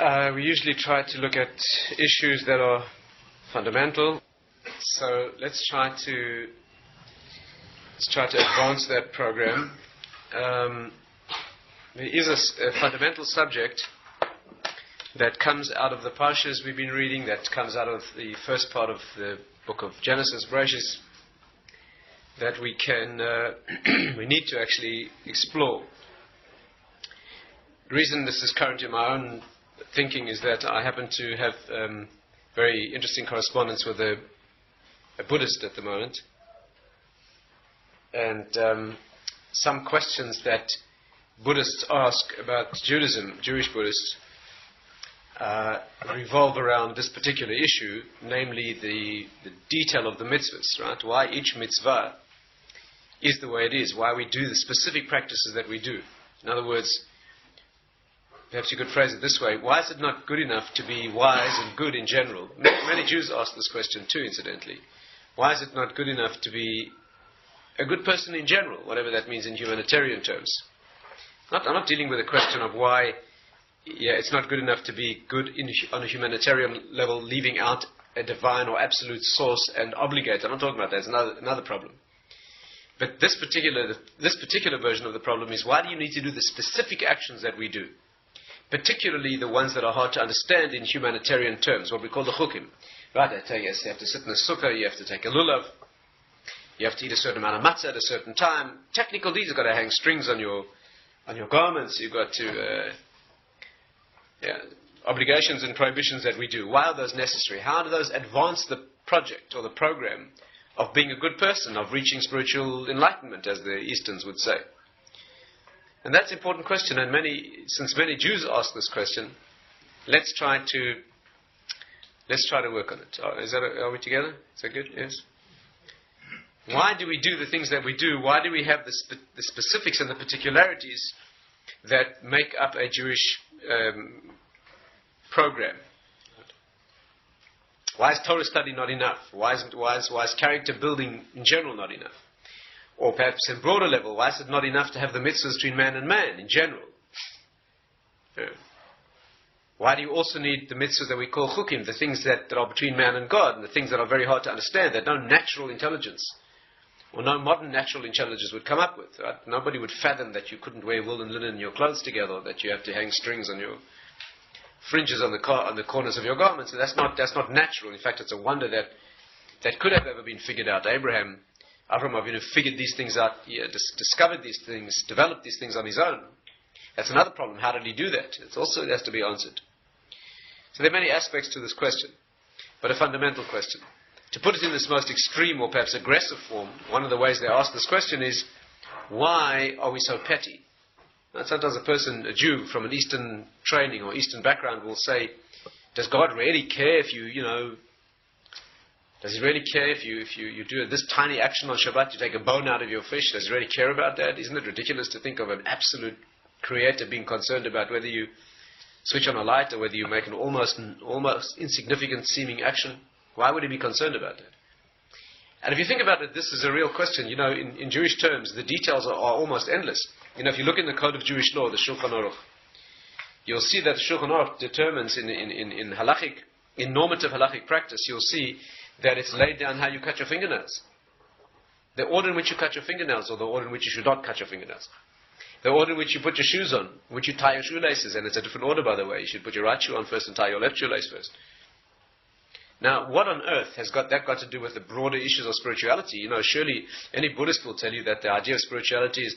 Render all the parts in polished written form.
We usually try to look at issues that are fundamental. So let's try to advance that program. There is a fundamental subject that comes out of the parshas we've been reading, that comes out of the first part of the book of Genesis, Bereshis, that we need to actually explore. The reason this is current in my own thinking is that I happen to have very interesting correspondence with a Buddhist at the moment, and some questions that Buddhists ask about Judaism, Jewish Buddhists, revolve around this particular issue, namely the detail of the mitzvahs, right? Why each mitzvah is the way it is, why we do the specific practices that we do. In other words, perhaps you could phrase it this way: why is it not good enough to be wise and good in general? Many Jews ask this question too, incidentally. Why is it not good enough to be a good person in general, whatever that means in humanitarian terms? I'm not dealing with the question of why it's not good enough to be good on a humanitarian level, leaving out a divine or absolute source and obligate. I'm not talking about that. There's another problem. But this particular version of the problem is, why do you need to do the specific actions that we do? Particularly the ones that are hard to understand in humanitarian terms, what we call the chukim. Right, I tell you, you have to sit in a sukkah, you have to take a lulav, you have to eat a certain amount of matzah at a certain time. Technical deeds, you've got to hang strings on your garments, you've got to obligations and prohibitions that we do. Why are those necessary? How do those advance the project or the program of being a good person, of reaching spiritual enlightenment, as the Easterns would say? And that's an important question, and since many Jews ask this question, let's try to work on it. Are we together? Is that good? Yes? Why do we do the things that we do? Why do we have the specifics and the particularities that make up a Jewish program? Why is Torah study not enough? Why is character building in general not enough? Or perhaps in broader level, why is it not enough to have the mitzvahs between man and man in general? Why do you also need the mitzvahs that we call chukim, the things that are between man and God, and the things that are very hard to understand, that no natural intelligence or no modern natural intelligence would come up with? Right? Nobody would fathom that you couldn't wear wool and linen in your clothes together, or that you have to hang strings on your fringes on the corners of your garments. And that's not natural. In fact, it's a wonder that could have ever been figured out. Avraham Avinu figured these things out, discovered these things, developed these things on his own. That's another problem. How did he do that? It has to be answered. So there are many aspects to this question, but a fundamental question. To put it in this most extreme or perhaps aggressive form, one of the ways they ask this question is, why are we so petty? And sometimes a Jew from an Eastern training or Eastern background will say, does God really care if does he really care if you do this tiny action on Shabbat, you take a bone out of your fish? Does he really care about that? Isn't it ridiculous to think of an absolute creator being concerned about whether you switch on a light or whether you make an almost insignificant seeming action? Why would he be concerned about that? And if you think about it, this is a real question. In Jewish terms, the details are almost endless. If you look in the code of Jewish law, the Shulchan Aruch, you'll see that the Shulchan Aruch determines in normative halachic practice, you'll see that it's laid down how you cut your fingernails. The order in which you cut your fingernails, or the order in which you should not cut your fingernails. The order in which you put your shoes on, in which you tie your shoelaces, and it's a different order, by the way. You should put your right shoe on first and tie your left shoelace first. Now, what on earth has that got to do with the broader issues of spirituality? Surely any Buddhist will tell you that the idea of spirituality is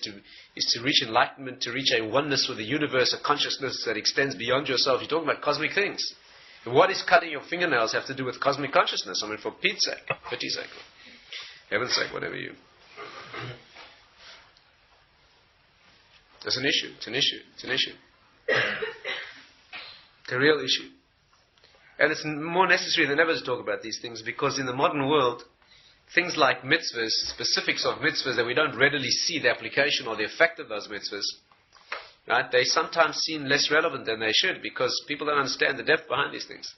to reach enlightenment, to reach a oneness with the universe, a consciousness that extends beyond yourself. You're talking about cosmic things. What does cutting your fingernails have to do with cosmic consciousness? I mean, for Pete's sake, pity's sake, heaven's sake, whatever you... It's an issue. It's a real issue. And it's more necessary than ever to talk about these things, because in the modern world, things like mitzvahs, specifics of mitzvahs that we don't readily see the application or the effect of those mitzvahs, right? They sometimes seem less relevant than they should, because people don't understand the depth behind these things.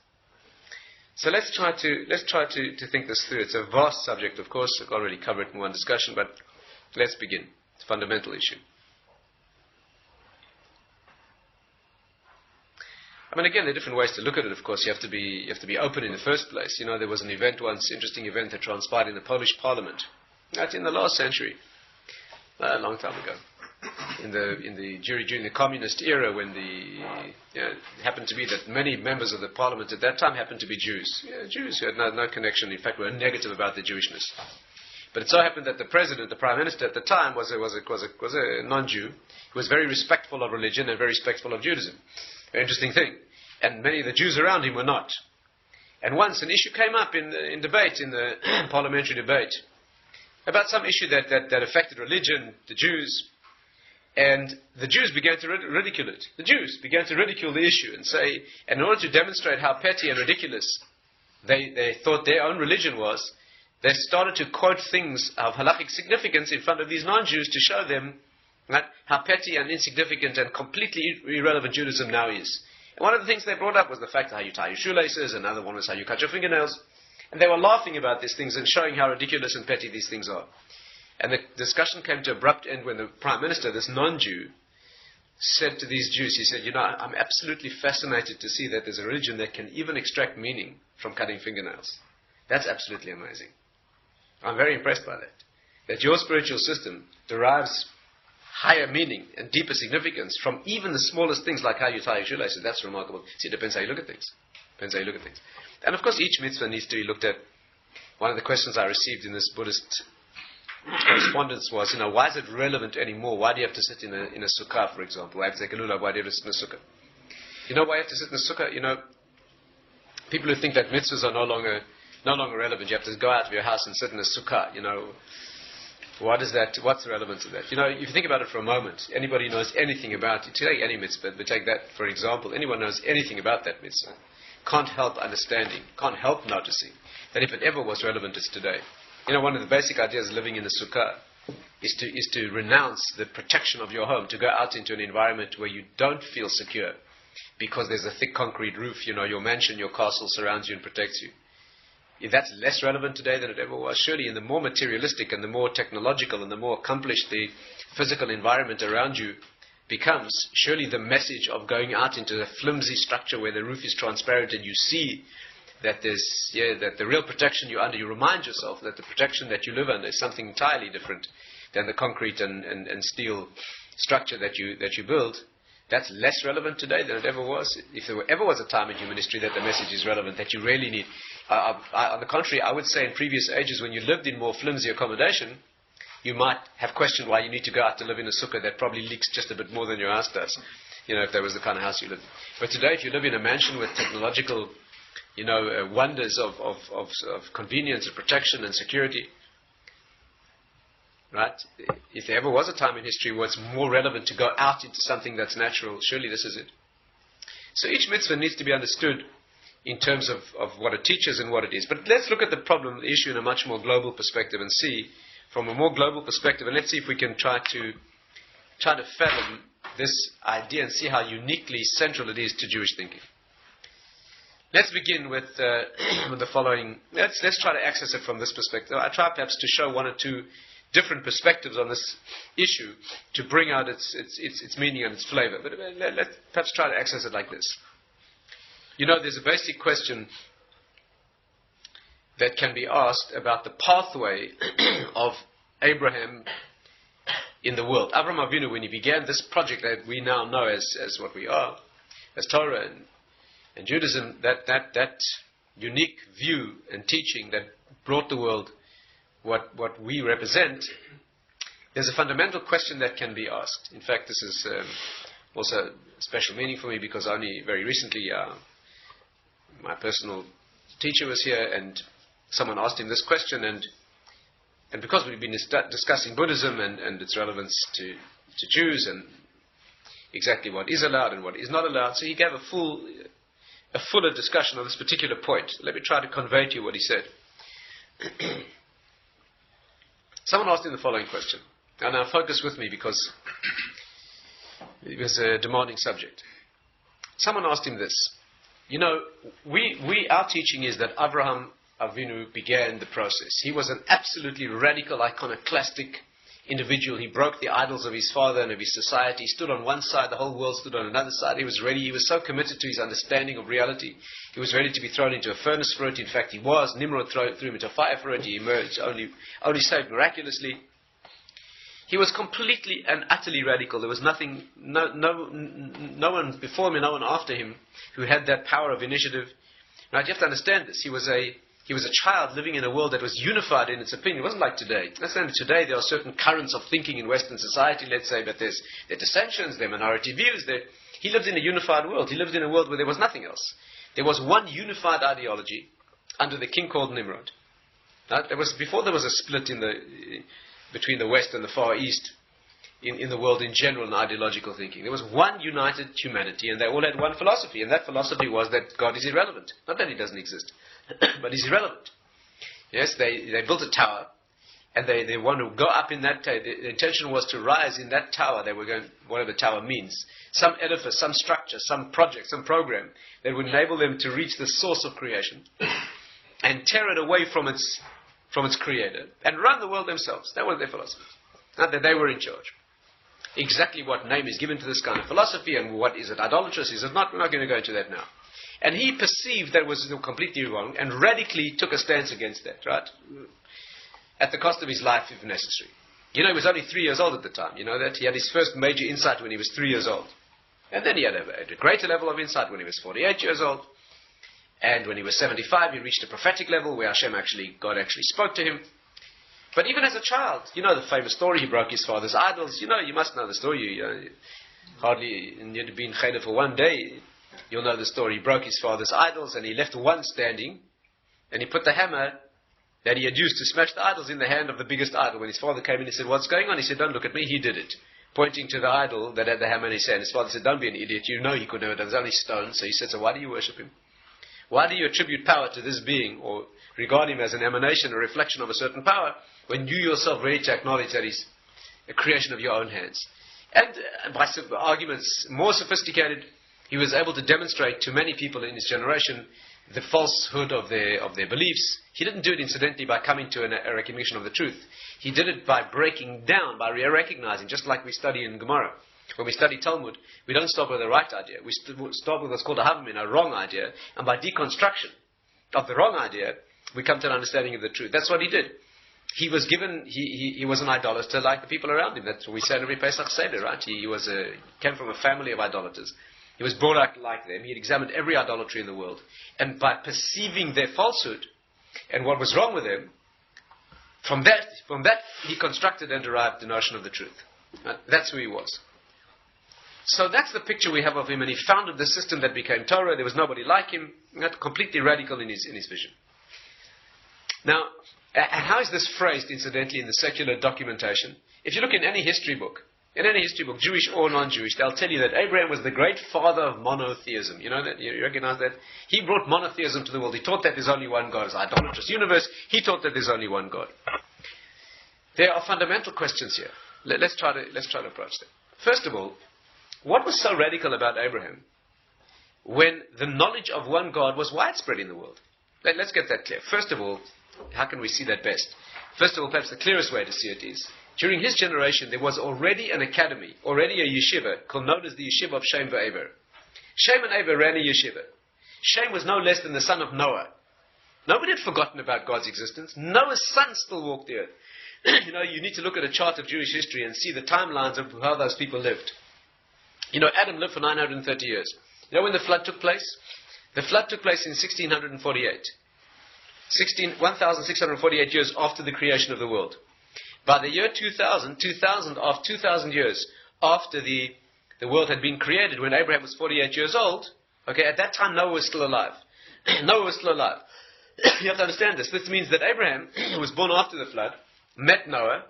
So let's try to think this through. It's a vast subject, of course. I can't really cover it in one discussion, but let's begin. It's a fundamental issue. I mean, again, there are different ways to look at it. Of course, you have to be open in the first place. There was an event once, interesting event that transpired in the Polish Parliament. That's in the last century, a long time ago, during the communist era, when it happened to be that many members of the Parliament at that time happened to be Jews. Jews who had no connection. In fact, were negative about their Jewishness. But it so happened that the president, the prime minister at the time, was a non-Jew who was very respectful of religion and very respectful of Judaism. Very interesting thing. And many of the Jews around him were not. And once an issue came up in the parliamentary debate, about some issue that affected religion, the Jews, and the Jews began to ridicule it. The Jews began to ridicule the issue and say, and in order to demonstrate how petty and ridiculous they thought their own religion was, they started to quote things of halachic significance in front of these non-Jews to show them how petty and insignificant and completely irrelevant Judaism now is. And one of the things they brought up was the fact of how you tie your shoelaces, another one was how you cut your fingernails. And they were laughing about these things and showing how ridiculous and petty these things are. And the discussion came to an abrupt end when the Prime Minister, this non-Jew, said to these Jews, he said, I'm absolutely fascinated to see that there's a religion that can even extract meaning from cutting fingernails. That's absolutely amazing. I'm very impressed by that. That your spiritual system derives higher meaning and deeper significance from even the smallest things like how you tie your shoelaces. That's remarkable. See, it depends how you look at things. And of course, each mitzvah needs to be looked at. One of the questions I received in this Buddhist correspondence was, why is it relevant anymore? Why do you have to sit in a sukkah, for example? Why have to take a lulav? Why do you have to sit in a sukkah? Why you have to sit in a sukkah? People who think that mitzvahs are no longer relevant. You have to go out of your house and sit in a sukkah. What's the relevance of that? If you think about it for a moment, anybody who knows anything about it, take any mitzvah, but take that for example, anyone knows anything about that mitzvah, can't help understanding, can't help noticing that if it ever was relevant, it's today. One of the basic ideas of living in a sukkah is to renounce the protection of your home, to go out into an environment where you don't feel secure because there's a thick concrete roof, your mansion, your castle surrounds you and protects you. If that's less relevant today than it ever was, surely in the more materialistic and the more technological and the more accomplished the physical environment around you becomes, surely the message of going out into a flimsy structure where the roof is transparent and you see that that the real protection you're under, you remind yourself that the protection that you live under is something entirely different than the concrete and steel structure that you build. That's less relevant today than it ever was. If there ever was a time in human history that the message is relevant, that you really need. On the contrary, I would say in previous ages when you lived in more flimsy accommodation, you might have questioned why you need to go out to live in a sukkah that probably leaks just a bit more than your house does, if that was the kind of house you live in. But today, if you live in a mansion with technological, wonders of convenience and protection and security, right? If there ever was a time in history where it's more relevant to go out into something that's natural, surely this is it. So each mitzvah needs to be understood in terms of what it teaches and what it is. But let's look at the problem, the issue in a much more global perspective and see from a more global perspective, and let's see if we can try to fathom this idea and see how uniquely central it is to Jewish thinking. Let's begin with the following. Let's try to access it from this perspective. I try perhaps to show one or two different perspectives on this issue to bring out its meaning and its flavor. But let's perhaps try to access it like this. There's a basic question that can be asked about the pathway of Abraham in the world. Avraham Avinu, when he began this project that we now know as what we are, as Torah and Judaism, that unique view and teaching that brought the world what we represent, there's a fundamental question that can be asked. In fact, this is also a special meaning for me because only very recently my personal teacher was here and someone asked him this question, and because we've been discussing Buddhism and its relevance to Jews and exactly what is allowed and what is not allowed, so he gave a fuller discussion on this particular point. Let me try to convey to you what he said. Someone asked him the following question, and now focus with me because it was a demanding subject. Someone asked him this. Our teaching is that Avraham Avinu began the process. He was an absolutely radical, iconoclastic, individual. He broke the idols of his father and of his society. He stood on one side, the whole world stood on another side. He was ready. He was so committed to his understanding of reality. He was ready to be thrown into a furnace for it. In fact, he was. Nimrod threw him into a fire for it. He emerged only saved miraculously. He was completely and utterly radical. There was nothing, no one before him and no one after him who had that power of initiative. Right? You have to understand this. He was a child living in a world that was unified in its opinion. It wasn't like today. Understand that today there are certain currents of thinking in Western society, let's say, but there are dissensions, there are minority views. He lived in a unified world. He lived in a world where there was nothing else. There was one unified ideology under the king called Nimrod. Right? Before there was a split between the West and the Far East in the world in general in ideological thinking. There was one united humanity, and they all had one philosophy, and that philosophy was that God is irrelevant. Not that he doesn't exist, but he's irrelevant. Yes, they built a tower, and they want to go up in that tower. The intention was to rise in that tower. They were going, whatever the tower means, some edifice, some structure, some project, some program that would enable them to reach the source of creation and tear it away from its creator and run the world themselves. That was their philosophy. Not that they were in charge. Exactly what name is given to this kind of philosophy and what is it idolatrous, is it not? We're not going to go into that now. And he perceived that was completely wrong and radically took a stance against that, right? At the cost of his life if necessary. You know, he was only 3 years old at the time. You know that? He had his first major insight when he was 3 years old. And then he had a greater level of insight when he was 48 years old. And when he was 75, he reached a prophetic level where God actually spoke to him. But even as a child, you know the famous story, he broke his father's idols. You know, you must know the story. You hardly need to be in Cheder for one day. You'll know the story. He broke his father's idols and he left one standing. And he put the hammer that he had used to smash the idols in the hand of the biggest idol. When his father came in, he said, "What's going on?" He said, "Don't look at me, he did it." Pointing to the idol that had the hammer in his hand. His father said, "Don't be an idiot. You know he could never have done it. It was only stone." So he said, "So why do you worship him? Why do you attribute power to this being or regard him as an emanation, a reflection of a certain power, when you yourself ready to acknowledge that he's a creation of your own hands?" And by arguments more sophisticated, he was able to demonstrate to many people in his generation the falsehood of their beliefs. He didn't do it incidentally by coming to a recognition of the truth. He did it by breaking down, by recognizing, just like we study in Gemara. When we study Talmud, we don't start with a right idea. We start with what's called a havamina, a wrong idea. And by deconstruction of the wrong idea, we come to an understanding of the truth. That's what he did. He was given, he was an idolater like the people around him. That's what we say in every Pesach Seder, right? He came from a family of idolaters. He was brought up like them. He had examined every idolatry in the world. And by perceiving their falsehood and what was wrong with them, from that he constructed and derived the notion of the truth. Right? That's who he was. So that's the picture we have of him, and he founded the system that became Torah. There was nobody like him, completely radical in his vision. Now, and how is this phrased, incidentally, in the secular documentation? If you look in any history book, Jewish or non-Jewish, they'll tell you that Abraham was the great father of monotheism. You know that? You recognize that? He brought monotheism to the world. He taught that there's only one God. It's an idolatrous universe. He taught that there's only one God. There are fundamental questions here. Let's try to approach them. First of all, what was so radical about Abraham when the knowledge of one God was widespread in the world? Let's get that clear. First of all, how can we see that best? First of all, perhaps the clearest way to see it is, during his generation, there was already an academy, already a yeshiva, known as the yeshiva of Shem ve'Eber. Shem and Eber ran a yeshiva. Shem was no less than the son of Noah. Nobody had forgotten about God's existence. Noah's son still walked the earth. You need to look at a chart of Jewish history and see the timelines of how those people lived. Adam lived for 930 years. You know when the flood took place? The flood took place in 1648. 1,648 years after the creation of the world. By the year 2000 years after the world had been created, when Abraham was 48 years old, okay, at that time Noah was still alive. Noah was still alive. You have to understand this. This means that Abraham, who was born after the flood, met Noah.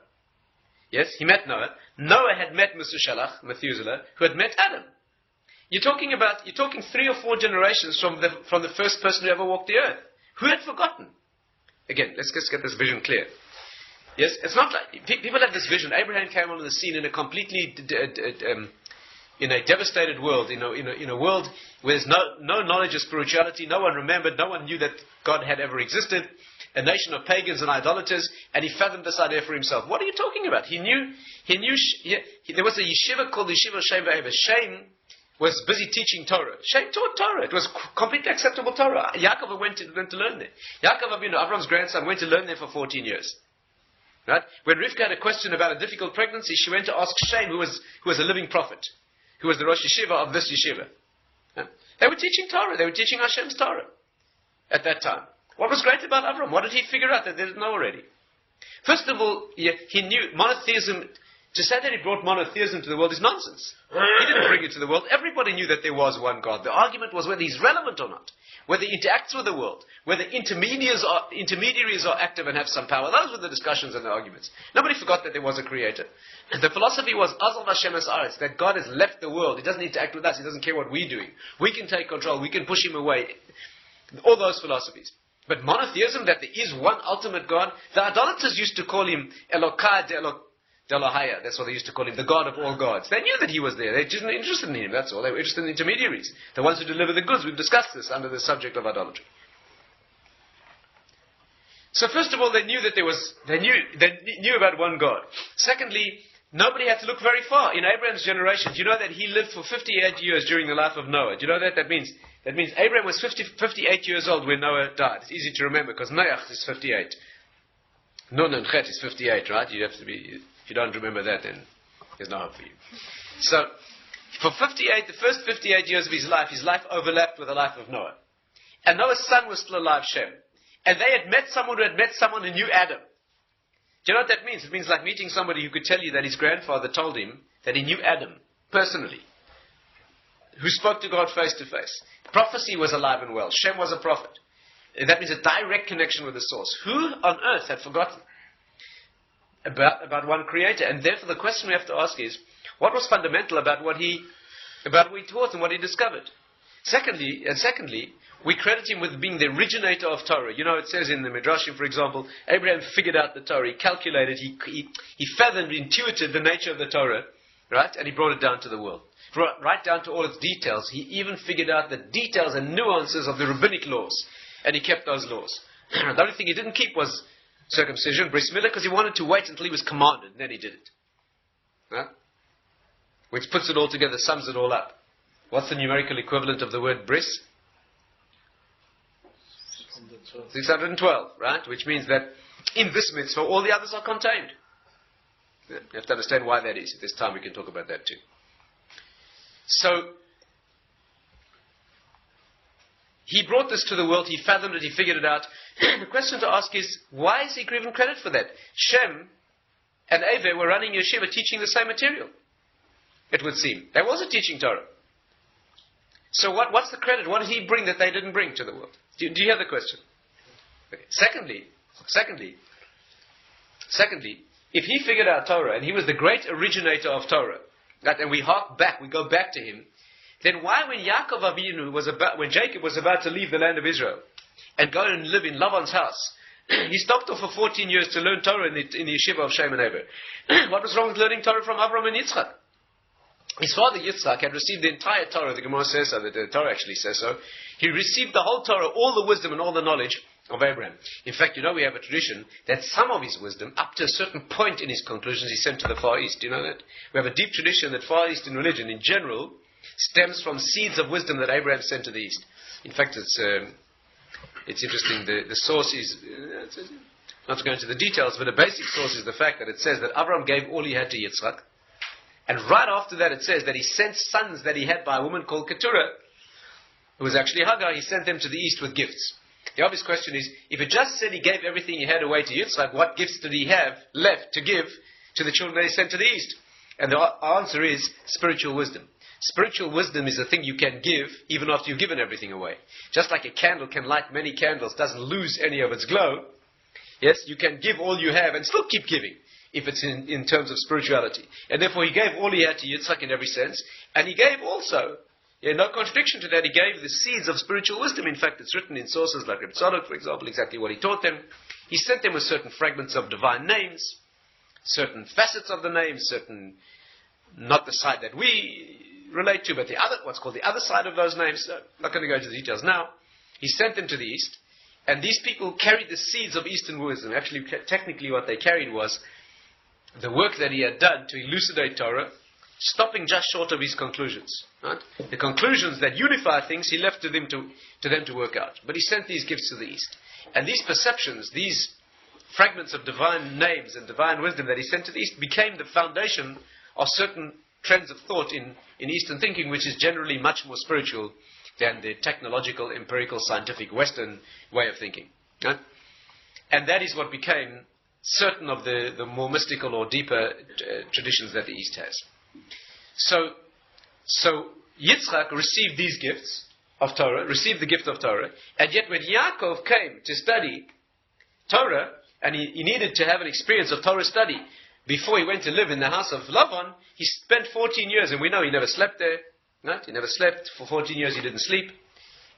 Yes, he met Noah. Noah had met Methuselah, who had met Adam. You're talking 3 or 4 generations from the first person who ever walked the earth. Who had forgotten? Again, let's just get this vision clear. Yes, it's not like people have this vision. Abraham came onto the scene in a completely in a devastated world, in a world where there's no knowledge of spirituality. No one remembered. No one knew that God had ever existed. a nation of pagans and idolaters, and he fathomed this idea for himself. What are you talking about? He knew, there was a yeshiva called Yeshiva Shem. Shem was busy teaching Torah. Shem taught Torah. It was completely acceptable Torah. Yaakov went to learn there. Yaakov Avinu, Avram's grandson, went to learn there for 14 years. Right? When Rivka had a question about a difficult pregnancy, she went to ask Shem, who was a living prophet, who was the Rosh Yeshiva of this yeshiva. They were teaching Torah. They were teaching Hashem's Torah at that time. What was great about Avram? What did he figure out that they didn't know already? First of all, he knew monotheism. To say that he brought monotheism to the world is nonsense. He didn't bring it to the world. Everybody knew that there was one God. The argument was whether he's relevant or not, whether he interacts with the world, whether intermediaries are active and have some power. Those were the discussions and the arguments. Nobody forgot that there was a creator. And the philosophy was Azal Hashem es Aretz, that God has left the world. He doesn't interact with us. He doesn't care what we're doing. We can take control. We can push him away. All those philosophies. But monotheism, that there is one ultimate God, the idolaters used to call him Elokai de Elohaya. That's what they used to call him, the God of all gods. They knew that he was there. They just weren't interested in him, that's all. They were interested in intermediaries, the ones who deliver the goods. We've discussed this under the subject of idolatry. So first of all, they knew that they knew about one God. Secondly, nobody had to look very far. In Abraham's generation, do you know that he lived for 58 years during the life of Noah? Do you know that? That means Abraham was 58 years old when Noah died. It's easy to remember because Noach is 58. Nun and Chet is 58, right? You have to be... If you don't remember that, then there's no hope for you. So, for the first 58 years of his life overlapped with the life of Noah. And Noah's son was still alive, Shem. And they had met someone who had met someone who knew Adam. Do you know what that means? It means like meeting somebody who could tell you that his grandfather told him that he knew Adam, personally. Who spoke to God face to face. Prophecy was alive and well. Shem was a prophet. That means a direct connection with the source. Who on earth had forgotten about one creator? And therefore the question we have to ask is, what was fundamental about what he taught and what he discovered? Secondly, we credit him with being the originator of Torah. You know, it says in the Midrashim, for example, Abraham figured out the Torah, he calculated, he fathomed, intuited the nature of the Torah, right? And he brought it down to the world. Right down to all its details. He even figured out the details and nuances of the rabbinic laws. And he kept those laws. The only thing he didn't keep was circumcision, bris milah, because he wanted to wait until he was commanded, and then he did it. Right? Which puts it all together, sums it all up. What's the numerical equivalent of the word bris? 612, right? Which means that in this mitzvah, all the others are contained. Yeah, you have to understand why that is. If there's time, we can talk about that too. So, he brought this to the world, he fathomed it, he figured it out. The question to ask is, why is he given credit for that? Shem and Ever were running yeshiva teaching the same material, it would seem. They wasn't teaching Torah. So what's the credit? What did he bring that they didn't bring to the world? Do you hear the question? Okay. Secondly, if he figured out Torah, and he was the great originator of Torah, and we go back to him, then why when Yaakov Avinu when Jacob was about to leave the land of Israel and go and live in Laban's house, he stopped off for 14 years to learn Torah in the yeshiva of Shem and Eber. What was wrong with learning Torah from Abraham and Yitzchak? His father Yitzchak had received the entire Torah. The Gemara says so, the Torah actually says so. He received the whole Torah, all the wisdom and all the knowledge of Abraham. In fact, you know, we have a tradition that some of his wisdom, up to a certain point in his conclusions, he sent to the Far East. Do you know that? We have a deep tradition that Far Eastern religion, in general, stems from seeds of wisdom that Abraham sent to the East. In fact, it's interesting. The source is, not to go into the details, but the basic source is the fact that it says that Abraham gave all he had to Yitzchak. And right after that it says that he sent sons that he had by a woman called Keturah, who was actually Hagar. He sent them to the East with gifts. The obvious question is, if it just said he gave everything he had away to Yitzchak, what gifts did he have left to give to the children that he sent to the East? And the answer is spiritual wisdom. Spiritual wisdom is a thing you can give even after you've given everything away. Just like a candle can light many candles, doesn't lose any of its glow. Yes, you can give all you have and still keep giving if it's in terms of spirituality. And therefore he gave all he had to Yitzchak in every sense. And he gave also, no contradiction to that, he gave the seeds of spiritual wisdom. In fact, it's written in sources like Rabbi Dr, for example, exactly what he taught them. He sent them with certain fragments of divine names, certain facets of the names, certain, not the side that we relate to, but the other, what's called the other side of those names. I'm not going to go into the details now. He sent them to the East. And these people carried the seeds of Eastern wisdom. Actually, technically what they carried was the work that he had done to elucidate Torah, stopping just short of his conclusions. Right? The conclusions that unify things, he left to them to work out. But he sent these gifts to the East. And these perceptions, these fragments of divine names and divine wisdom that he sent to the East became the foundation of certain trends of thought in Eastern thinking, which is generally much more spiritual than the technological, empirical, scientific Western way of thinking. Right? And that is what became certain of the more mystical or deeper traditions that the East has. So Yitzchak received these gifts of Torah, received the gift of Torah, and yet when Yaakov came to study Torah, and he needed to have an experience of Torah study before he went to live in the house of Lavan, he spent 14 years, and we know he never slept there. Right? He never slept. For 14 years he didn't sleep.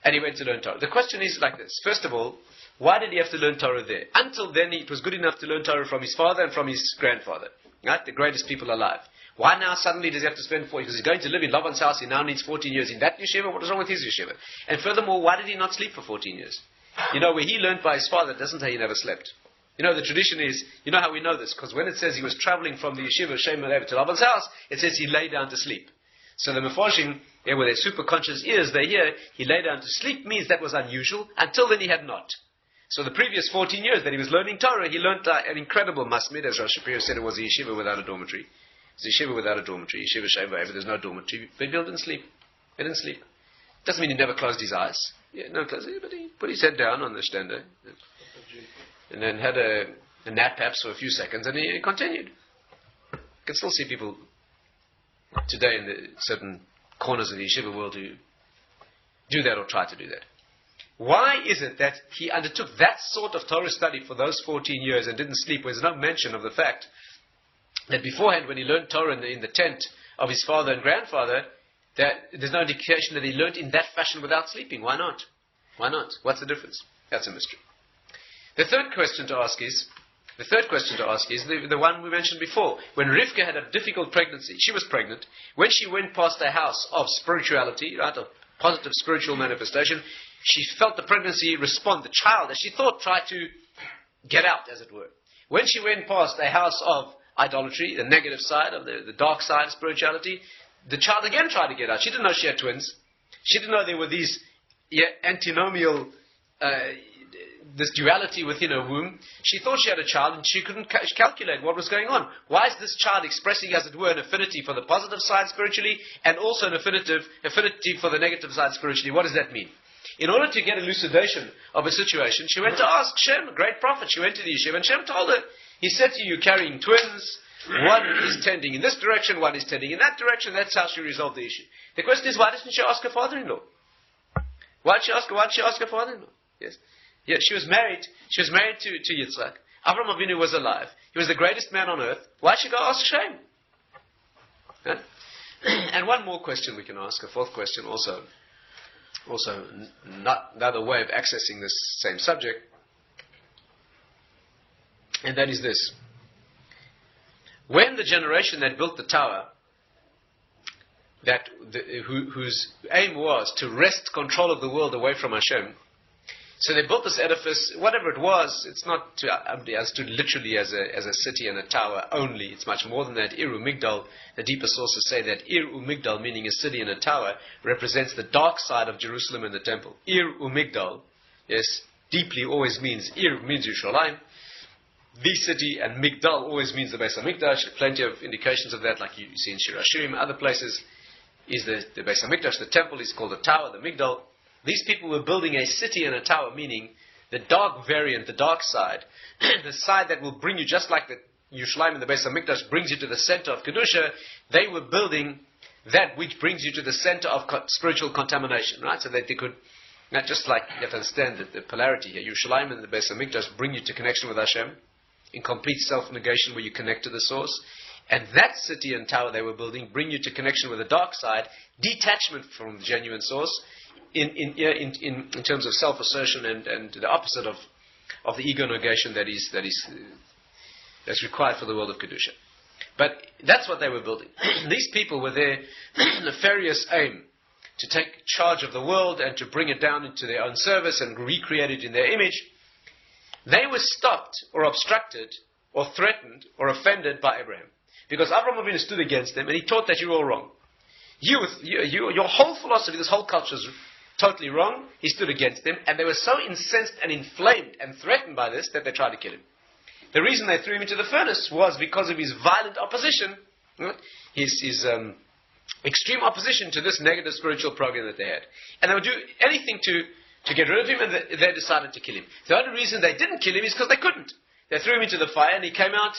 And he went to learn Torah. The question is like this. First of all, why did he have to learn Torah there? Until then, it was good enough to learn Torah from his father and from his grandfather. Right? The greatest people alive. Why now suddenly does he have to spend 40 years? Because he's going to live in Lavan's house. He now needs 14 years in that yeshiva. What is wrong with his yeshiva? And furthermore, why did he not sleep for 14 years? Where he learned by his father, it doesn't say he never slept. The tradition is, how we know this? Because when it says he was traveling from the yeshiva of Shem to Lavan's house, it says he lay down to sleep. So the Mefarshim, with their super conscious ears, they hear he lay down to sleep means that was unusual. Until then he had not. So the previous 14 years that he was learning Torah, he learned an incredible masmid, as Rosh Shapiro said, it was a yeshiva without a dormitory. It's a yeshiva without a dormitory. Yeshiva Shem, there's no dormitory. But people didn't sleep. They didn't sleep. Doesn't mean he never closed his eyes. But he put his head down on the stender. And then had a nap perhaps for a few seconds, and he continued. You can still see people today in the certain corners of the yeshiva world who do that or try to do that. Why is it that he undertook that sort of Torah study for those 14 years and didn't sleep? There's no mention of the fact that beforehand, when he learned Torah in the tent of his father and grandfather, that there's no indication that he learned in that fashion without sleeping. Why not? Why not? What's the difference? That's a mystery. The third question to ask is the one we mentioned before. When Rivka had a difficult pregnancy, she was pregnant. When she went past a house of spirituality, right, of positive spiritual manifestation, she felt the pregnancy respond. The child, as she thought, tried to get out, as it were. When she went past a house of idolatry, the negative side of the dark side of spirituality, the child again tried to get out. She didn't know she had twins. She didn't know there were these antinomial this duality within her womb. She thought she had a child and she couldn't calculate what was going on. Why is this child expressing, as it were, an affinity for the positive side spiritually and also an affinity for the negative side spiritually? What does that mean? In order to get elucidation of a situation, she went to ask Shem, a great prophet. She went to the yeshiva and Shem told her, he said to you, carrying twins, one is tending in this direction, one is tending in that direction. That's how she resolved the issue. The question is, why didn't she ask her father-in-law? Why did she ask her father-in-law? Yes. Yeah, she was married to Yitzchak. Avraham Avinu was alive. He was the greatest man on earth. Why should she go ask Shem? Huh? And one more question we can ask, a fourth question also not another way of accessing this same subject, and that is this. When the generation that built the tower, whose aim was to wrest control of the world away from Hashem, so they built this edifice, whatever it was, it's not understood literally as a city and a tower only. It's much more than that. Ir Migdal, the deeper sources say that Ir Migdal, meaning a city and a tower, represents the dark side of Jerusalem and the temple. Ir Migdal, yes, deeply always means, Ir means Yerushalayim, the city, and Migdal always means the Beis HaMikdash. Plenty of indications of that, like you see in Shir HaShirim, other places, is the Beis HaMikdash. The temple is called the tower, the Migdal. These people were building a city and a tower, meaning the dark variant, the dark side, the side that will bring you, just like the Yerushalayim and the Beis HaMikdash brings you to the center of Kedusha, they were building that which brings you to the center of spiritual contamination, right? So that they could, not just like, you have to understand the polarity here. Yerushalayim and the Beis HaMikdash bring you to connection with Hashem, in complete self-negation where you connect to the source. And that city and tower they were building bring you to connection with the dark side, detachment from the genuine source, in terms of self-assertion and the opposite of the ego negation that's required for the world of Kedusha. But that's what they were building. These people were their nefarious aim to take charge of the world and to bring it down into their own service and recreate it in their image, they were stopped or obstructed or threatened or offended by Abraham. Because Avraham Avinu stood against them and he taught that you're all wrong. Your whole philosophy, this whole culture is totally wrong. He stood against them, and they were so incensed and inflamed and threatened by this that they tried to kill him. The reason they threw him into the furnace was because of his violent opposition, his extreme opposition to this negative spiritual program that they had. And they would do anything to get rid of him, and they decided to kill him. The only reason they didn't kill him is because they couldn't. They threw him into the fire, and he came out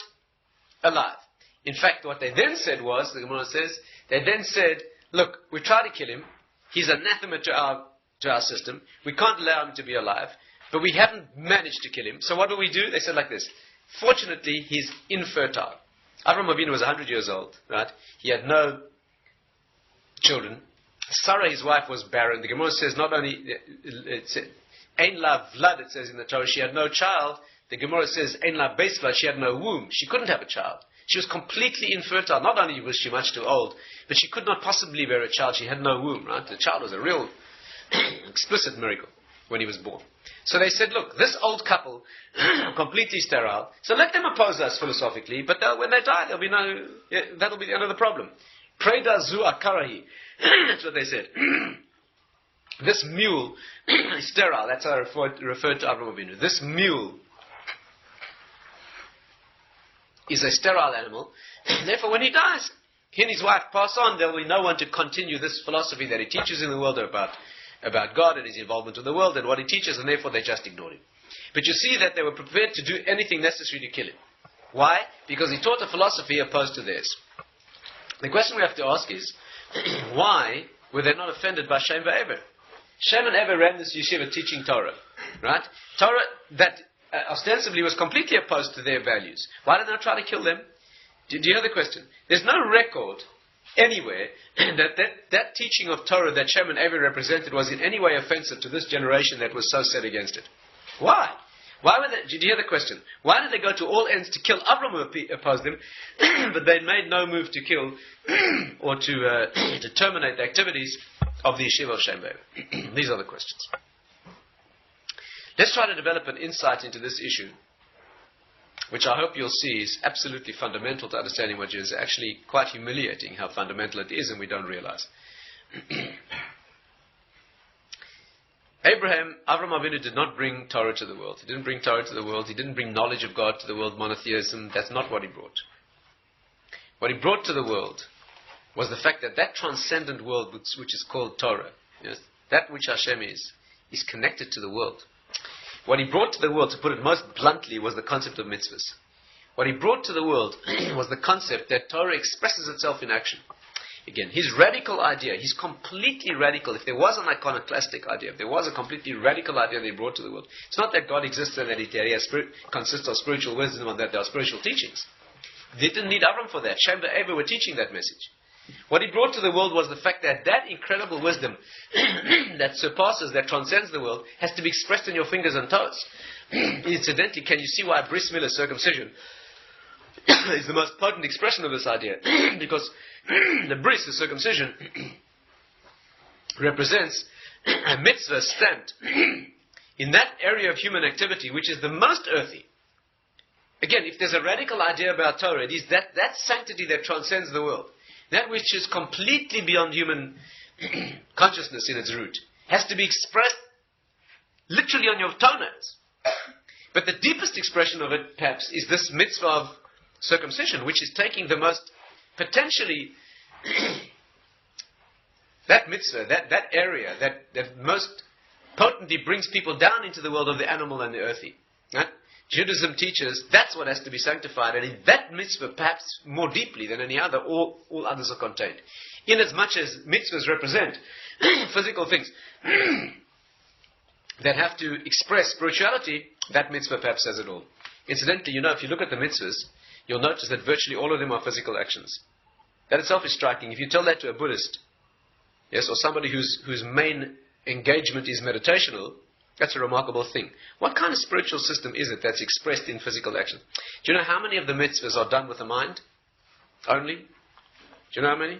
alive. In fact, what they then said was, the Gemara says, they then said, look, we tried to kill him. He's anathema to our system. We can't allow him to be alive. But we haven't managed to kill him. So what do we do? They said like this. Fortunately, he's infertile. Avraham Avinu was 100 years old, right? He had no children. Sarah, his wife, was barren. The Gemara says not only, it said, Ein la vlad, it says in the Torah, she had no child. The Gemara says, Ein la beis vlad, she had no womb. She couldn't have a child. She was completely infertile. Not only was she much too old, but she could not possibly bear a child. She had no womb, right? The child was a real explicit miracle when he was born. So they said, look, this old couple, completely sterile, so let them oppose us philosophically, but when they die, that'll be the end of the problem. Preda zu akarahi. That's what they said. This mule is sterile. That's how I referred to Avraham Avinu. This mule is a sterile animal. Therefore, when he dies, he and his wife pass on. There will be no one to continue this philosophy that he teaches in the world about God and his involvement in the world and what he teaches, and therefore they just ignored him. But you see that they were prepared to do anything necessary to kill him. Why? Because he taught a philosophy opposed to theirs. The question we have to ask is, why were they not offended by Shem and Ever? Shem and Ever ran this yeshiva teaching Torah, right? Torah that ostensibly was completely opposed to their values. Why did they not try to kill them? Do you hear the question? There's no record anywhere that teaching of Torah that Shem and Ever represented was in any way offensive to this generation that was so set against it. Why? Why were they, did you hear the question? Why did they go to all ends to kill Avram who opposed them, but they made no move to kill or to terminate the activities of the yeshiva of Shem and Ever? These are the questions. Let's try to develop an insight into this issue, which I hope you'll see is absolutely fundamental to understanding what is actually quite humiliating how fundamental it is and we don't realize. Avram Avinu did not bring Torah to the world. He didn't bring Torah to the world. He didn't bring knowledge of God to the world, monotheism. That's not what he brought. What he brought to the world was the fact that transcendent world which is called Torah, yes, that which Hashem is connected to the world. What he brought to the world, to put it most bluntly, was the concept of mitzvahs. What he brought to the world was the concept that Torah expresses itself in action. Again, his radical idea, he's completely radical. If there was an iconoclastic idea, if there was a completely radical idea that he brought to the world, it's not that God exists and that he consists of spiritual wisdom and that there are spiritual teachings. They didn't need Avram for that. Shem and Ever were teaching that message. What he brought to the world was the fact that incredible wisdom that surpasses, that transcends the world, has to be expressed in your fingers and toes. Incidentally, can you see why bris milah, circumcision, is the most potent expression of this idea? Because the bris, the circumcision, represents a mitzvah stamped in that area of human activity which is the most earthy. Again, if there's a radical idea about Torah, it is that sanctity that transcends the world. That which is completely beyond human consciousness in its root has to be expressed literally on your toenails. But the deepest expression of it, perhaps, is this mitzvah of circumcision, which is taking the most potentially that mitzvah, that area, that most potently brings people down into the world of the animal and the earthy. Right? Judaism teaches that's what has to be sanctified, and in that mitzvah, perhaps more deeply than any other, all others are contained. Inasmuch as mitzvahs represent physical things that have to express spirituality, that mitzvah perhaps says it all. Incidentally, if you look at the mitzvahs, you'll notice that virtually all of them are physical actions. That itself is striking. If you tell that to a Buddhist, yes, or somebody whose main engagement is meditational, that's a remarkable thing. What kind of spiritual system is it that's expressed in physical action? Do you know how many of the mitzvahs are done with the mind? Only? Do you know how many?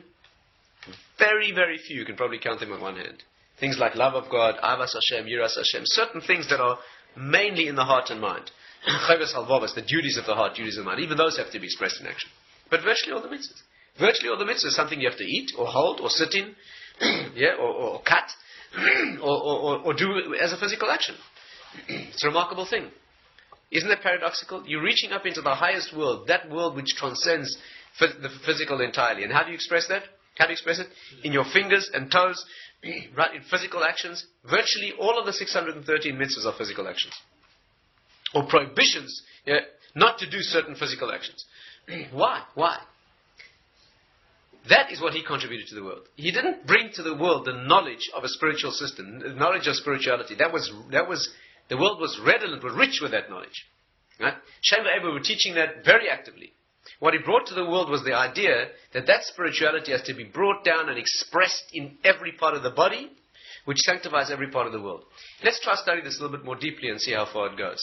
Very, very few. You can probably count them on one hand. Things like love of God, avas Hashem, yiras Hashem, certain things that are mainly in the heart and mind. Chavis halvavas, the duties of the heart, duties of the mind, even those have to be expressed in action. But virtually all the mitzvahs. Virtually all the mitzvahs is something you have to eat, or hold, or sit in, or cut, or do as a physical action. It's a remarkable thing. Isn't that paradoxical? You're reaching up into the highest world, that world which transcends the physical entirely. And how do you express that? How do you express it? In your fingers and toes, right, in physical actions. Virtually all of the 613 mitzvahs are physical actions. Or prohibitions, not to do certain physical actions. Why? Why? That is what he contributed to the world. He didn't bring to the world the knowledge of a spiritual system, the knowledge of spirituality. The world was redolent, was rich with that knowledge. Right? Shem and Abel were teaching that very actively. What he brought to the world was the idea that spirituality has to be brought down and expressed in every part of the body, which sanctifies every part of the world. Let's try to study this a little bit more deeply and see how far it goes.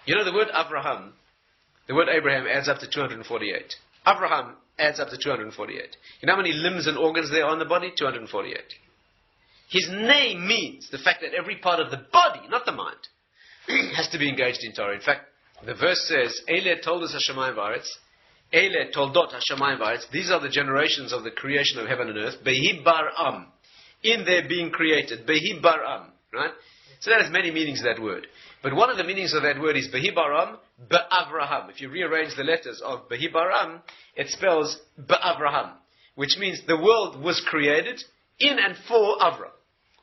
You know, the word Abraham adds up to 248. Abraham adds up to 248. You know how many limbs and organs there are in the body? 248. His name means the fact that every part of the body, not the mind, has to be engaged in Torah. In fact, the verse says, Eile toldos hashamayim v'aretz, Eile toldot hashamayim v'aretz. These are the generations of the creation of heaven and earth. Behi bar am, in their being created. Behi bar am, right? So that has many meanings, that word. But one of the meanings of that word is Behi bar am, be'avraham. If you rearrange the letters of Behi bar am, it spells be'avraham, which means the world was created in and for Avram.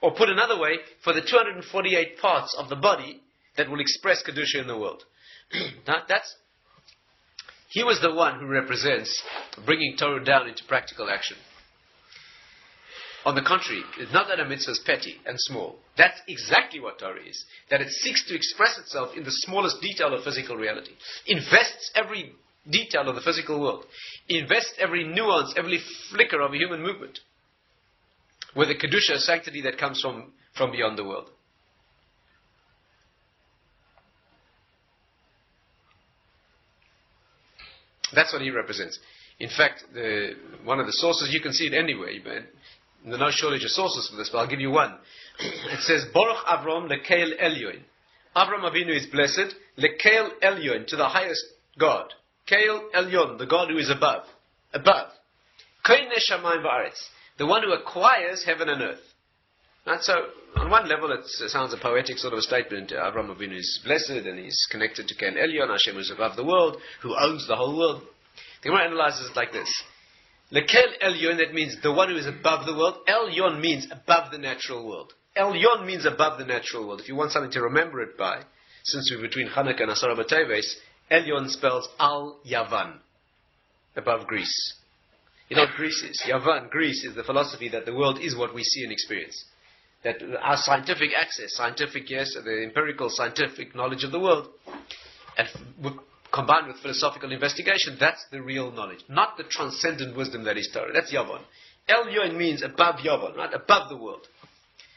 Or put another way, for the 248 parts of the body that will express Kedusha in the world. He was the one who represents bringing Torah down into practical action. On the contrary, it's not that a mitzvah is petty and small. That's exactly what Torah is. That it seeks to express itself in the smallest detail of physical reality. Invests every detail of the physical world. Invests every nuance, every flicker of a human movement with a Kedusha, sanctity that comes from beyond the world. That's what he represents. In fact, one of the sources, you can see it anyway, but there's no shortage of sources for this, but I'll give you one. It says, Baruch Avram lekeil elyon. Avram Avinu is blessed, lekeil elyon, to the highest God. Keil elyon, the God who is above. Above. Koine shamayim v'aretz, the one who acquires heaven and earth. Right? So, on one level, it sounds a poetic sort of a statement. Avram Avinu is blessed, and he's connected to Keil elyon, Hashem who is above the world, who owns the whole world. The Gemara analyzes it like this. Lekel elyon, that means the one who is above the world. Elyon means above the natural world. Elyon means above the natural world. If you want something to remember it by, since we're between Hanukkah and Asara B'Teves, Elyon spells Al Yavan, above Greece. You know what Greece is? Yavan, Greece, is the philosophy that the world is what we see and experience. That our scientific access, the empirical scientific knowledge of the world, and combined with philosophical investigation, that's the real knowledge. Not the transcendent wisdom that is Torah. That's Yavan. Elyon means above Yavan, right? Above the world.